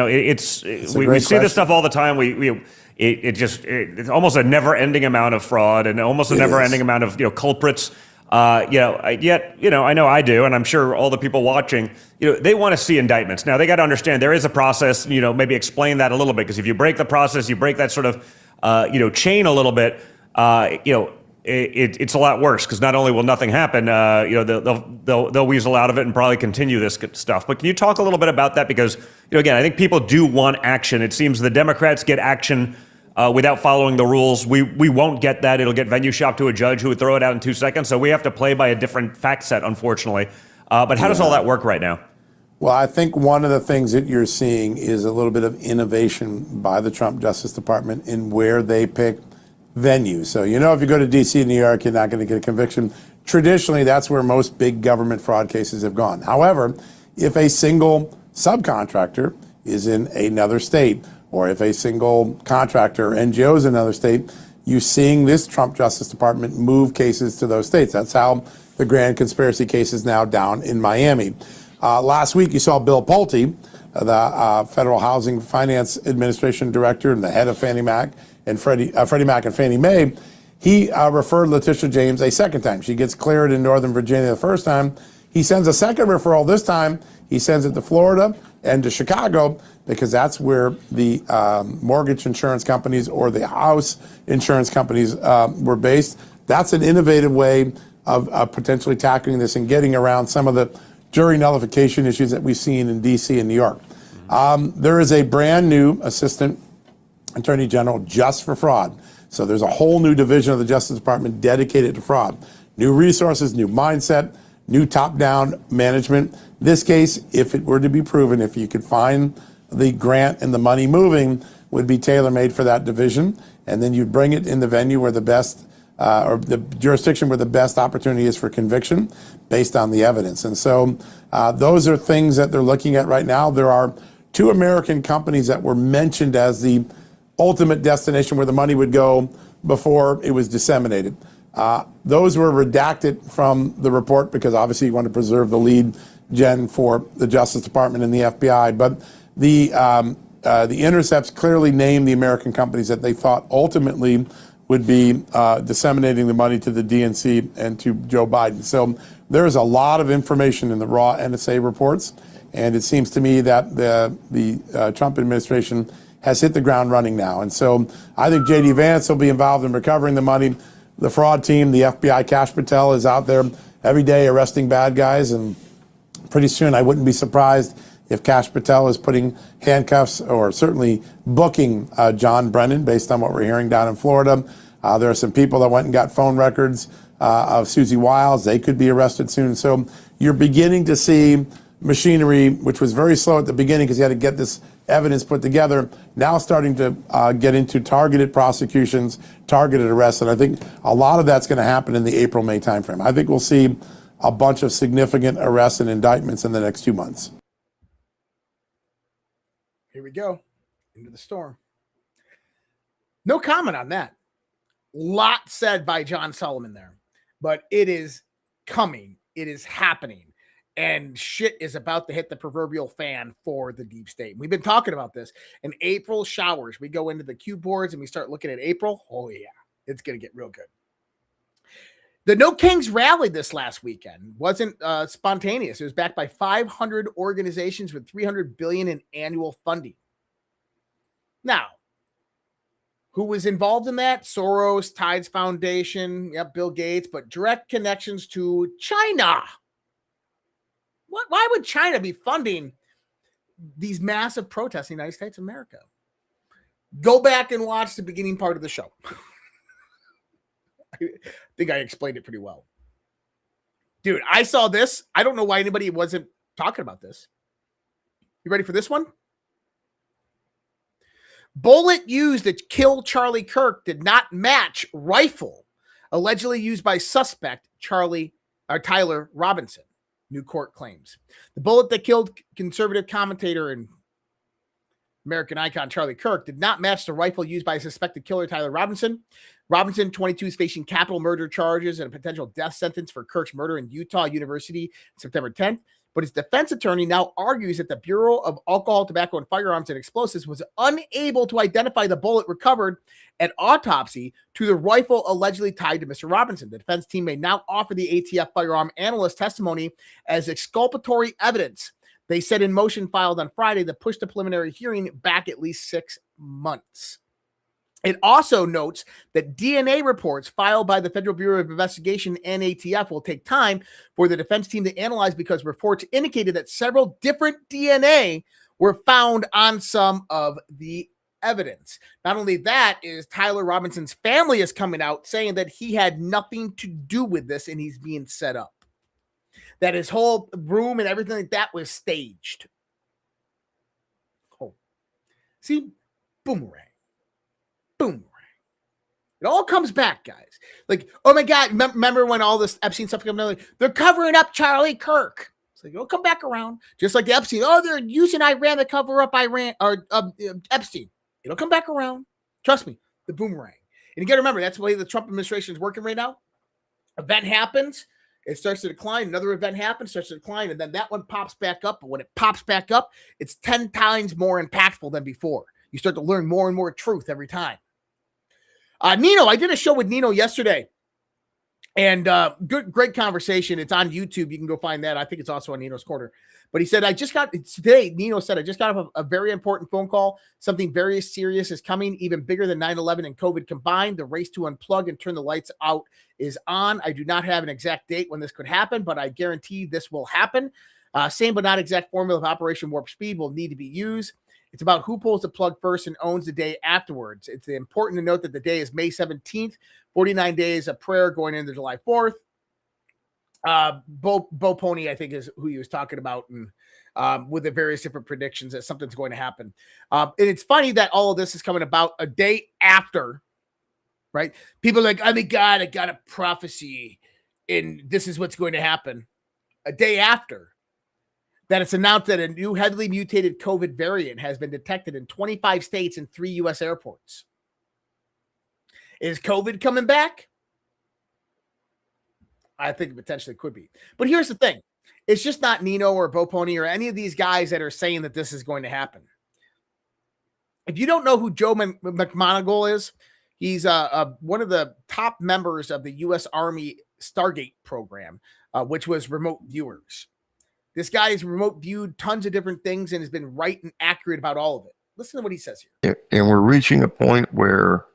see this stuff all the time. It's almost a never-ending amount of fraud and almost a never-ending amount of, culprits. I know I do, and I'm sure all the people watching, they want to see indictments. Now, they got to understand there is a process, maybe explain that a little bit, because if you break the process, you break that sort of, chain a little bit, it's a lot worse, because not only will nothing happen, they'll weasel out of it and probably continue this stuff. But can you talk a little bit about that? Because, again, I think people do want action. It seems the Democrats get action without following the rules. We won't get that. It'll get venue shopped to a judge who would throw it out in 2 seconds. So we have to play by a different fact set, unfortunately. But how does all that work right now? Well, I think one of the things that you're seeing is a little bit of innovation by the Trump Justice Department in where they pick venues. So, if you go to D.C. and New York, you're not going to get a conviction. Traditionally, that's where most big government fraud cases have gone. However, if a single subcontractor is in another state, or if a single contractor or NGO is in another state, you're seeing this Trump Justice Department move cases to those states. That's how the grand conspiracy case is now down in Miami. Last week, you saw Bill Pulte, the Federal Housing Finance Administration Director and the head of Fannie Mac and Freddie Mac and Fannie Mae. He referred Letitia James a second time. She gets cleared in Northern Virginia the first time. He sends a second referral this time. He sends it to Florida and to Chicago, because that's where the mortgage insurance companies or the house insurance companies were based. That's an innovative way of potentially tackling this and getting around some of the jury nullification issues that we've seen in D.C. and New York. There is a brand new Assistant Attorney General just for fraud. So there's a whole new division of the Justice Department dedicated to fraud. New resources, new mindset, new top-down management. This case, if it were to be proven, if you could find the grant and the money moving, would be tailor-made for that division. And then you'd bring it in the venue where the best, or the jurisdiction where the best opportunity is for conviction, based on the evidence. And so those are things that they're looking at right now. There are 2 different cases. One is a case that was filed in New York. The other case is a case that was filed in D.C. And there are two American companies that were mentioned as the ultimate destination where the money would go before it was disseminated. Those were redacted from the report because obviously you want to preserve the lead gen for the Justice Department and the FBI. But the intercepts clearly named the American companies that they thought ultimately would be disseminating the money to the DNC and to Joe Biden. So there is a lot of information in the raw NSA reports, and it seems to me that the Trump administration has hit the ground running now. And so I think J.D. Vance will be involved in recovering the money. The fraud team, the FBI Cash Patel, is out there every day arresting bad guys, and pretty soon I wouldn't be surprised if Cash Patel is putting handcuffs or certainly booking John Brennan based on what we're hearing down in Florida. There are some people that went and got phone records of Susie Wiles. They could be arrested soon. So you're beginning to see machinery, which was very slow at the beginning because you had to get this evidence put together, now starting to get into targeted prosecutions, targeted arrests. And I think a lot of that's going to happen in the April-May timeframe. I think we'll see a bunch of significant arrests and indictments in the next 2 months. Here we go. Into the storm. No comment on that. Lot said by John Solomon there. But it is coming. It is happening. And shit is about to hit the proverbial fan for the deep state. We've been talking about this. In April showers, we go into the cue boards and we start looking at April. Oh, yeah. It's going to get real good. The No Kings rally this last weekend wasn't spontaneous. It was backed by 500 organizations with $300 billion in annual funding. Now, who was involved in that? Soros, Tides Foundation, Bill Gates, but direct connections to China. Why would China be funding these massive protests in the United States of America? Go back and watch the beginning part of the show. I think I explained it pretty well. Dude, I saw this. I don't know why anybody wasn't talking about this. You ready for this one? Bullet used to kill Charlie Kirk did not match rifle allegedly used by suspect Tyler Robinson. New court claims. The bullet that killed conservative commentator and American icon Charlie Kirk did not match the rifle used by suspected killer Tyler Robinson. Robinson, 22, is facing capital murder charges and a potential death sentence for Kirk's murder in Utah University September 10th. But his defense attorney now argues that the Bureau of Alcohol, Tobacco, and Firearms and Explosives was unable to identify the bullet recovered at autopsy to the rifle allegedly tied to Mr. Robinson. The defense team may now offer the ATF firearm analyst testimony as exculpatory evidence. They set in motion filed on Friday that pushed the preliminary hearing back at least 6 months. It also notes that DNA reports filed by the Federal Bureau of Investigation and ATF will take time for the defense team to analyze because reports indicated that several different DNA were found on some of the evidence. Not only that, is Tyler Robinson's family is coming out saying that he had nothing to do with this and he's being set up. That his whole room and everything like that was staged. Oh. See? Boomerang. Boomerang. It all comes back, guys. Like, oh my God, remember when all this Epstein stuff came out? Like, they're covering up Charlie Kirk. It's like, it'll come back around. Just like Epstein. Oh, they're using Iran to cover up Epstein. It'll come back around. Trust me, the boomerang. And you got to remember, that's the way the Trump administration is working right now. Event happens. It starts to decline. Another event happens, starts to decline, and then that one pops back up. But when it pops back up, it's 10 times more impactful than before. You start to learn more and more truth every time. Nino, I did a show with Nino yesterday, and great conversation. It's on YouTube. You can go find that. I think it's also on Nino's Corner. But he said, Nino said, I just got a very important phone call. Something very serious is coming, even bigger than 9/11 and COVID combined. The race to unplug and turn the lights out is on. I do not have an exact date when this could happen, but I guarantee this will happen. Same but not exact formula of Operation Warp Speed will need to be used. It's about who pulls the plug first and owns the day afterwards. It's important to note that the day is May 17th, 49 days of prayer going into July 4th. Bo Pony, I think, is who he was talking about, and with the various different predictions that something's going to happen. And it's funny that all of this is coming about a day after, right? People are like, oh my God, I got a prophecy, and this is what's going to happen. A day after. that it's announced that a new heavily mutated COVID variant has been detected in 25 states and 3 U.S. airports. Is COVID coming back? I think it potentially could be. But here's the thing. It's just not Nino or Bopony or any of these guys that are saying that this is going to happen. If you don't know who Joe McMonologue is, he's one of the top members of the U.S. Army Stargate program, which was remote viewers. This guy has remote viewed tons of different things and has been right and accurate about all of it. Listen to what he says here. And we're reaching a point where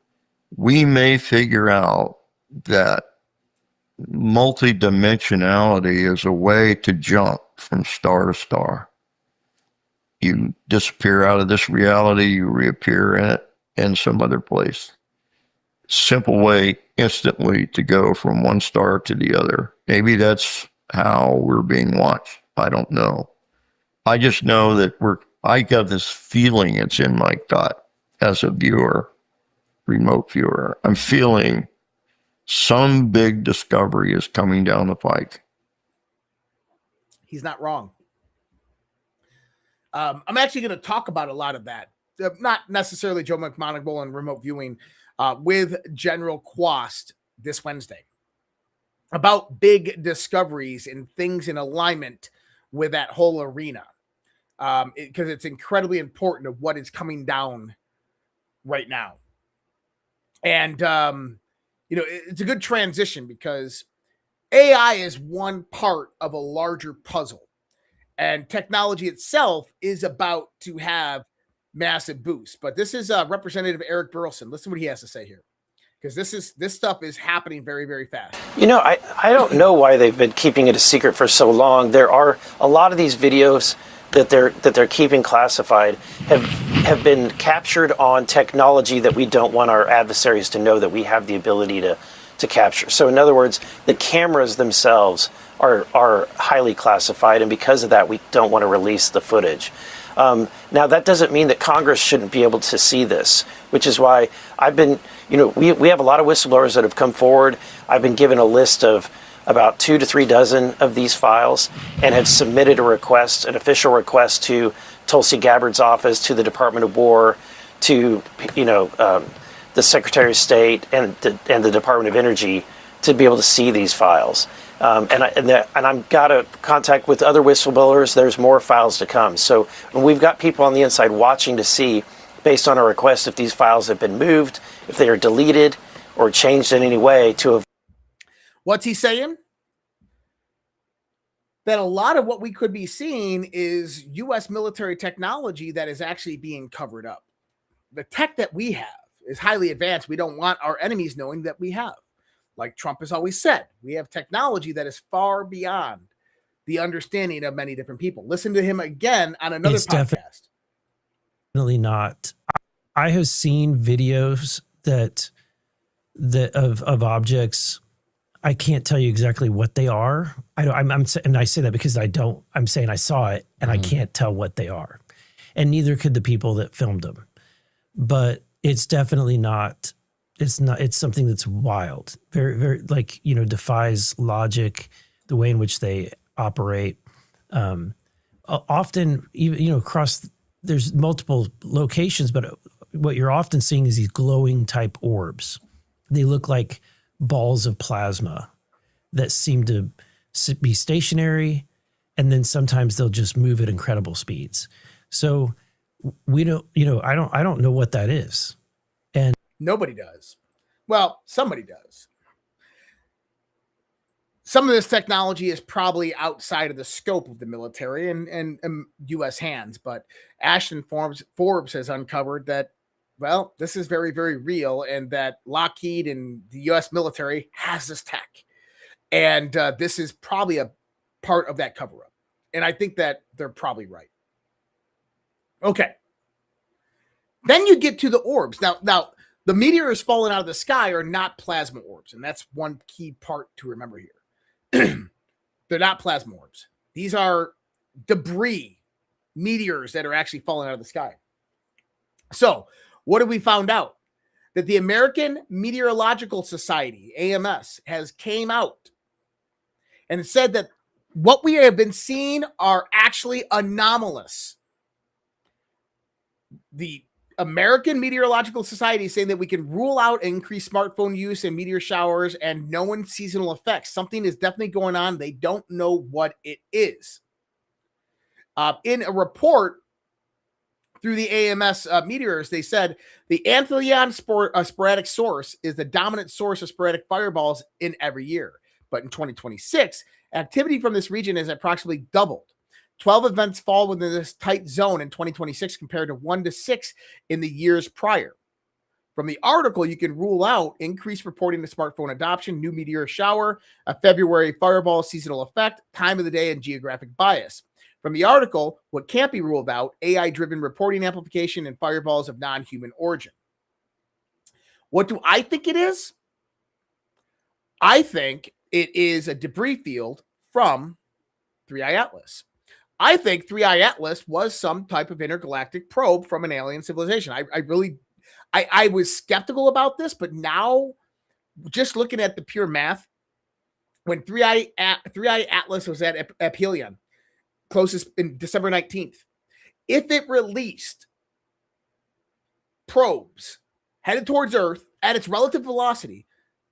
we may figure out that multidimensionality is a way to jump from star to star. You disappear out of this reality, you reappear in it in some other place. Simple way instantly to go from one star to the other. Maybe that's how we're being watched. I don't know. I just know that I got this feeling, it's in my gut as a viewer, remote viewer. I'm feeling some big discovery is coming down the pike. He's not wrong. I'm actually going to talk about a lot of that. Not necessarily Joe McMonologue and remote viewing with General Quast this Wednesday about big discoveries and things in alignment with that whole arena. Because it's incredibly important of what is coming down right now. And, it's a good transition because AI is one part of a larger puzzle. And technology itself is about to have massive boosts. But this is Representative Eric Burleson. Listen to what he has to say here. Because this stuff is happening very, very fast. I don't know why they've been keeping it a secret for so long. There are a lot of these videos that they're keeping classified have been captured on technology that we don't want our adversaries to know that we have the ability to capture. So in other words, the cameras themselves are highly classified, and because of that, we don't want to release the footage. Now, that doesn't mean that Congress shouldn't be able to see this, which is why I've been, we have a lot of whistleblowers that have come forward. I've been given a list of about 2 to 3 dozen of these files and have submitted an official request to Tulsi Gabbard's office, to the Department of War, to, the Secretary of State and the Department of Energy to be able to see these files. And I've got a contact with other whistleblowers. There's more files to come. So we've got people on the inside watching to see, based on our request, if these files have been moved, if they are deleted or changed in any way to avoid. What's he saying? That a lot of what we could be seeing is U.S. military technology that is actually being covered up. The tech that we have is highly advanced. We don't want our enemies knowing that we have. Like Trump has always said, we have technology that is far beyond the understanding of many different people. Listen to him again on another podcast. Definitely not. I have seen videos that of objects. I can't tell you exactly what they are. And I say that because I'm saying I saw it and I can't tell what they are, and neither could the people that filmed them. But it's definitely not. It's something that's wild, very, very, defies logic, the way in which they operate. Often, even, across, there's multiple locations, but what you're often seeing is these glowing type orbs. They look like balls of plasma that seem to be stationary, and then sometimes they'll just move at incredible speeds. So we don't, I don't know what that is. And nobody does. Well, somebody does. Some of this technology is probably outside of the scope of the military and U.S. hands, but Ashton Forbes has uncovered that, well, this is very, very real, and that Lockheed and the U.S. military has this tech. And this is probably a part of that cover-up. And I think that they're probably right. Okay. Then you get to the orbs. Now, the meteors falling out of the sky are not plasma orbs, and that's one key part to remember here. They're not plasma orbs. These are debris, meteors that are actually falling out of the sky. So, what have we found out? That the American Meteorological Society, AMS, has came out and said that what we have been seeing are actually anomalous. The American Meteorological Society is saying that we can rule out increased smartphone use and meteor showers and known seasonal effects. Something is definitely going on. They don't know what it is. In a report through the AMS meteors, they said the Anthelion sporadic source is the dominant source of sporadic fireballs in every year. But in 2026, activity from this region is approximately doubled. 12 events fall within this tight zone in 2026 compared to 1 to 6 in the years prior. From the article, you can rule out increased reporting to smartphone adoption, new meteor shower, a February fireball seasonal effect, time of the day, and geographic bias. From the article, what can't be ruled out, AI-driven reporting amplification and fireballs of non-human origin. What do I think it is? I think it is a debris field from 3i Atlas. I think 3i Atlas was some type of intergalactic probe from an alien civilization. I was skeptical about this, but now just looking at the pure math, when 3i Atlas was at Aphelion, closest in December 19th, if it released probes headed towards Earth at its relative velocity,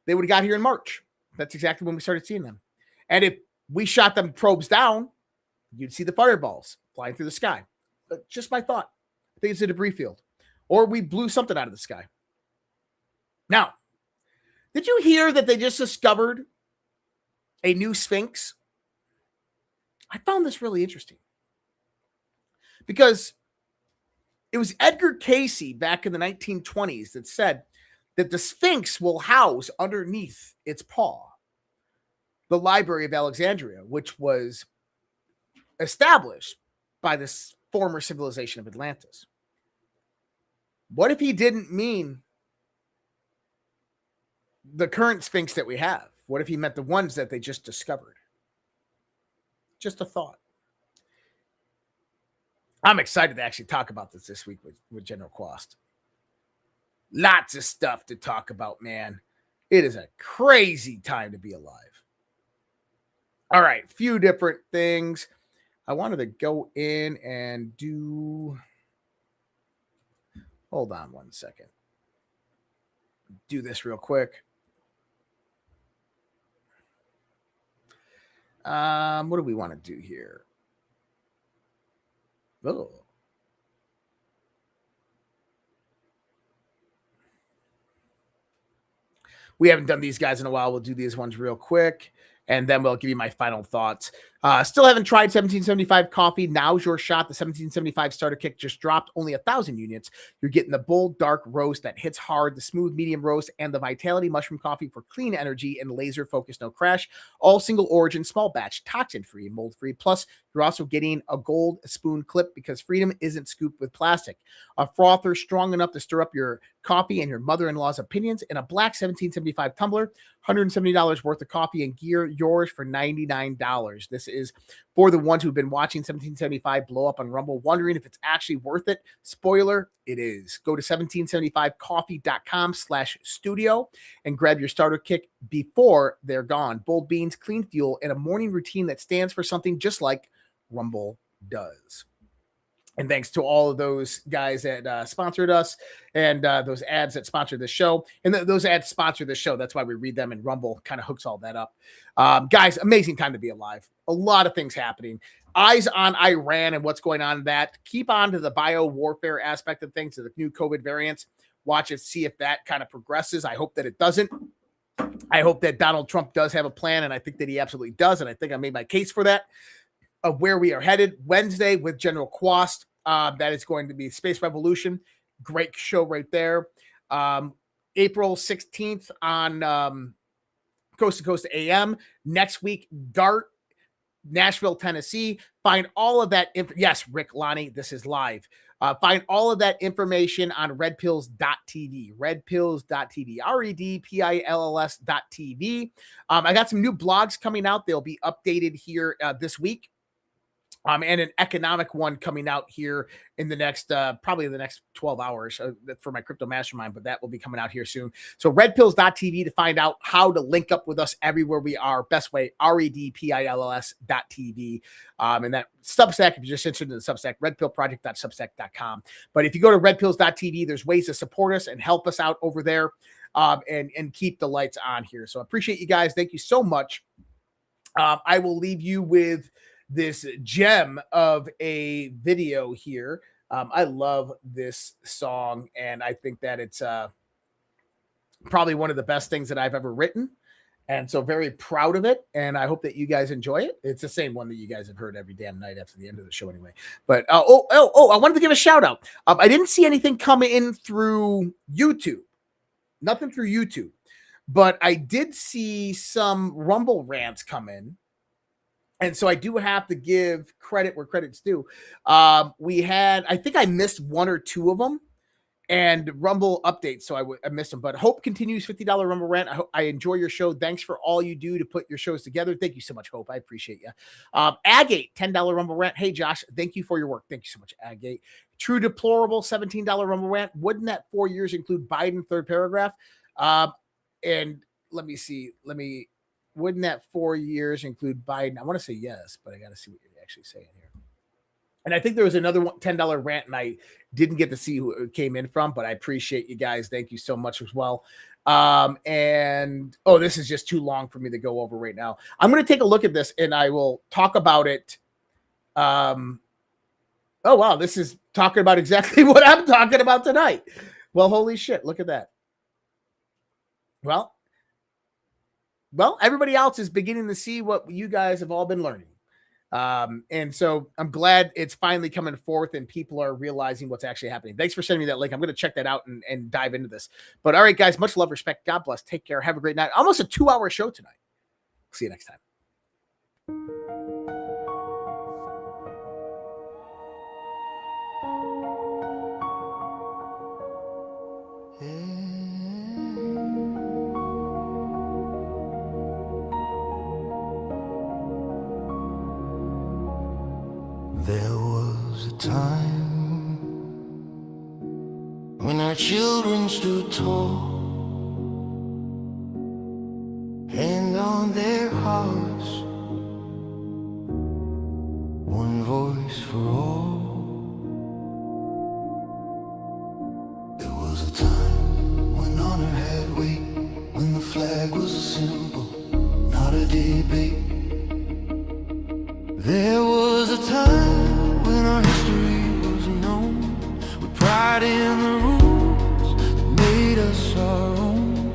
they would have got here in March. That's exactly when we started seeing them. And if we shot them probes down, you'd see the fireballs flying through the sky. But just my thought. I think it's a debris field. Or we blew something out of the sky. Now, did you hear that they just discovered a new Sphinx? I found this really interesting. Because it was Edgar Cayce back in the 1920s that said that the Sphinx will house underneath its paw the Library of Alexandria, which was established by this former civilization of Atlantis. What if he didn't mean the current Sphinx that we have? What if he meant the ones that they just discovered? Just a thought. I'm excited to actually talk about this week with General Quast. Lots of stuff to talk about, man. It is a crazy time to be alive. All right, few different things. I wanted to go in and do... Hold on one second. Do this real quick. What do we want to do here? Oh. We haven't done these guys in a while. We'll do these ones real quick, and then we'll give you my final thoughts. Still haven't tried 1775 coffee. Now's your shot. The 1775 starter kit just dropped, only 1,000 units. You're getting the bold, dark roast that hits hard, the smooth, medium roast, and the Vitality mushroom coffee for clean energy and laser focus, no crash. All single origin, small batch, toxin-free, mold-free. Plus, you're also getting a gold spoon clip because freedom isn't scooped with plastic. A frother strong enough to stir up your coffee and your mother-in-law's opinions, and a black 1775 tumbler. $170 worth of coffee and gear, yours for $99. This is for the ones who've been watching 1775 blow up on Rumble, wondering if it's actually worth it. Spoiler, it is. Go to 1775coffee.com/studio and grab your starter kit before they're gone. Bold beans, clean fuel, and a morning routine that stands for something just like Rumble does. And thanks to all of those guys that sponsored us and those ads that sponsored the show. And those ads sponsor the show. That's why we read them, and Rumble kind of hooks all that up. Guys, amazing time to be alive. A lot of things happening. Eyes on Iran and what's going on in that. Keep on to the bio warfare aspect of things, to the new COVID variants. Watch it, see if that kind of progresses. I hope that it doesn't. I hope that Donald Trump does have a plan, and I think that he absolutely does. And I think I made my case for that. Of where we are headed Wednesday with General Quast. That is going to be Space Revolution. Great show right there. April 16th on Coast to Coast AM. Next week, DART, Nashville, Tennessee. Find all of that. Yes, Rick, Lonnie, this is live. Find all of that information on redpills.tv. Redpills.tv. redpills.tv. I got some new blogs coming out. They'll be updated here this week. and an economic one coming out here in the next, probably the next 12 hours for my crypto mastermind, but that will be coming out here soon. So redpills.tv to find out how to link up with us everywhere we are. Best way, redpills.tv. And that Substack, if you're just interested in the Substack, redpillproject.substack.com. But if you go to redpills.tv, there's ways to support us and help us out over there, and keep the lights on here. So I appreciate you guys. Thank you so much. I will leave you with this gem of a video here. I love this song, and I think that it's probably one of the best things that I've ever written, and so very proud of it, and I hope that you guys enjoy it. It's the same one that you guys have heard every damn night after the end of the show anyway. But I wanted to give a shout out. I didn't see anything come in through YouTube, nothing through YouTube, but I did see some Rumble rants come in. And so I do have to give credit where credit's due. I think I missed one or two of them, and Rumble updates, so I missed them. But Hope continues $50 Rumble rant. I enjoy your show. Thanks for all you do to put your shows together. Thank you so much, Hope. I appreciate you. Agate, $10 Rumble rant. Hey, Josh, thank you for your work. Thank you so much, Agate. True Deplorable, $17 Rumble rant. Wouldn't that 4 years include Biden? Third paragraph. And let me see. Wouldn't that 4 years include Biden? I want to say yes, but I got to see what you're actually saying here. And I think there was another $10 rant, and I didn't get to see who it came in from, but I appreciate you guys. Thank you so much as well. This is just too long for me to go over right now. I'm going to take a look at this, and I will talk about it. Oh, wow. This is talking about exactly what I'm talking about tonight. Well, holy shit. Look at that. Well, everybody else is beginning to see what you guys have all been learning. And so I'm glad it's finally coming forth and people are realizing what's actually happening. Thanks for sending me that link. I'm going to check that out and dive into this. But all right, guys, much love, respect. God bless. Take care. Have a great night. Almost a 2-hour show tonight. See you next time. There was a time when our children stood tall, hand on their hearts, one voice for all. There was a time when honor had weight, when the flag was a symbol, not a debate. There was a time when our history was known, with pride in the rules that made us our own.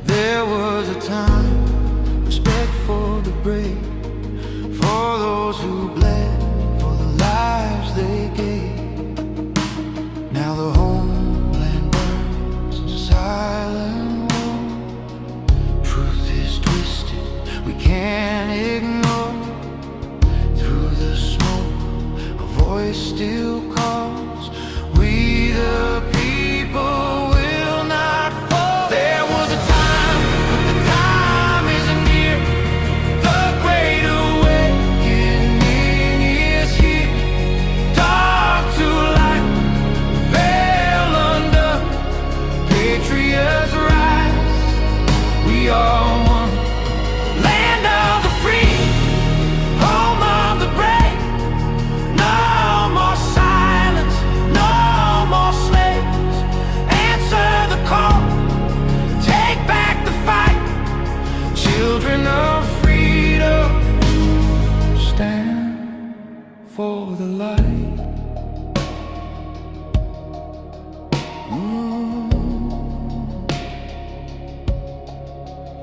There was a time, respect for the brave, for those who bled, for the lives they gave. Now the homeland burns in silent war. Truth is twisted, we can't ignore. Voice still calls, we the people will not fall. There was a time, but the time isn't near. The great awakening is here. Dark to light, veil under, patriots rise. We are one, land of the free, home of the brave. Children of freedom, stand for the light.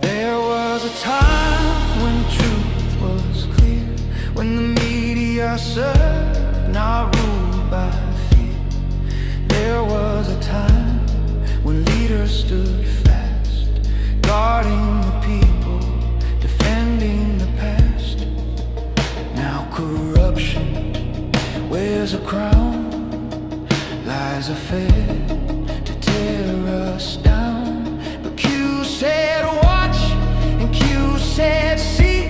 There was a time when truth was clear, when the media served, not ruled by fear. There was a time when leaders stood fast, guarding the people, defending the past. Now corruption wears a crown, lies are fed to tear us down. But Q said watch, and Q said see,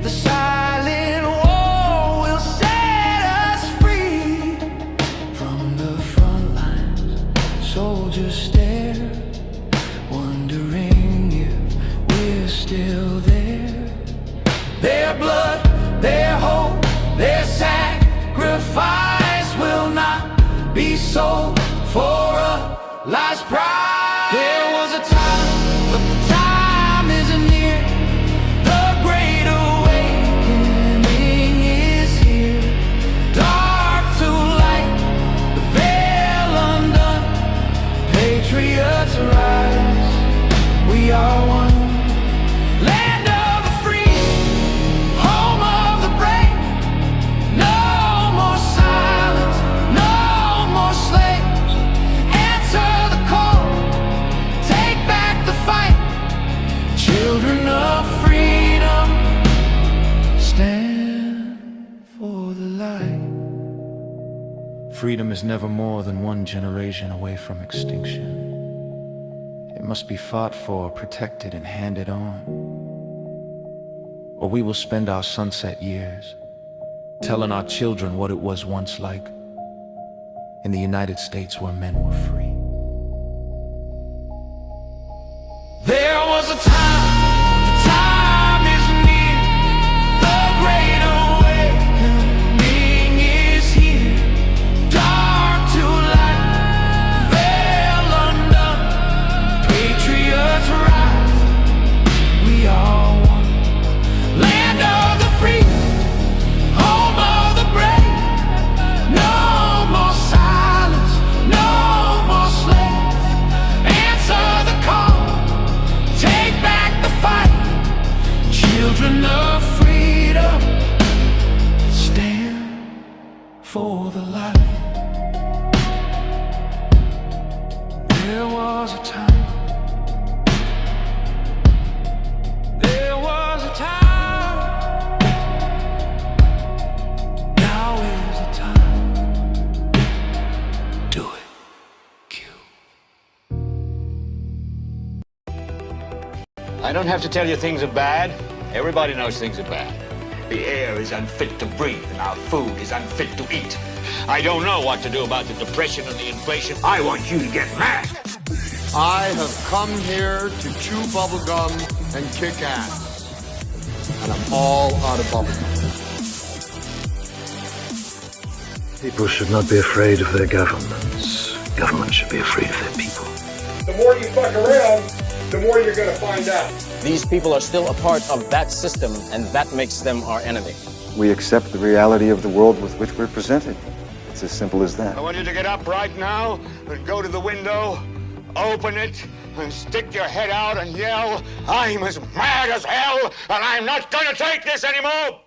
the silent war will set Freedom is never more than one generation away from extinction. It must be fought for, protected, and handed on. Or we will spend our sunset years telling our children what it was once like in the United States where men were free. There was a time, the time is near, the great awakening is here. Dark to light, veil undone, patriots rise, we are one. Land of the free, home of the brave, no more silence, no more slaves. Answer the call, take back the fight. Children of freedom, stand for the light. There was a time, there was a time, now is the time. Do it. I don't have to tell you things are bad. Everybody knows things are bad. The air is unfit to breathe and our food is unfit to eat. I don't know what to do about the depression and the inflation. I want you to get mad. I have come here to chew bubblegum and kick ass. And I'm all out of bubblegum. People should not be afraid of their governments. Governments should be afraid of their people. The more you fuck around, the more you're going to find out. These people are still a part of that system, and that makes them our enemy. We accept the reality of the world with which we're presented. It's as simple as that. I want you to get up right now and go to the window, open it, and stick your head out and yell, I'm as mad as hell, and I'm not going to take this anymore!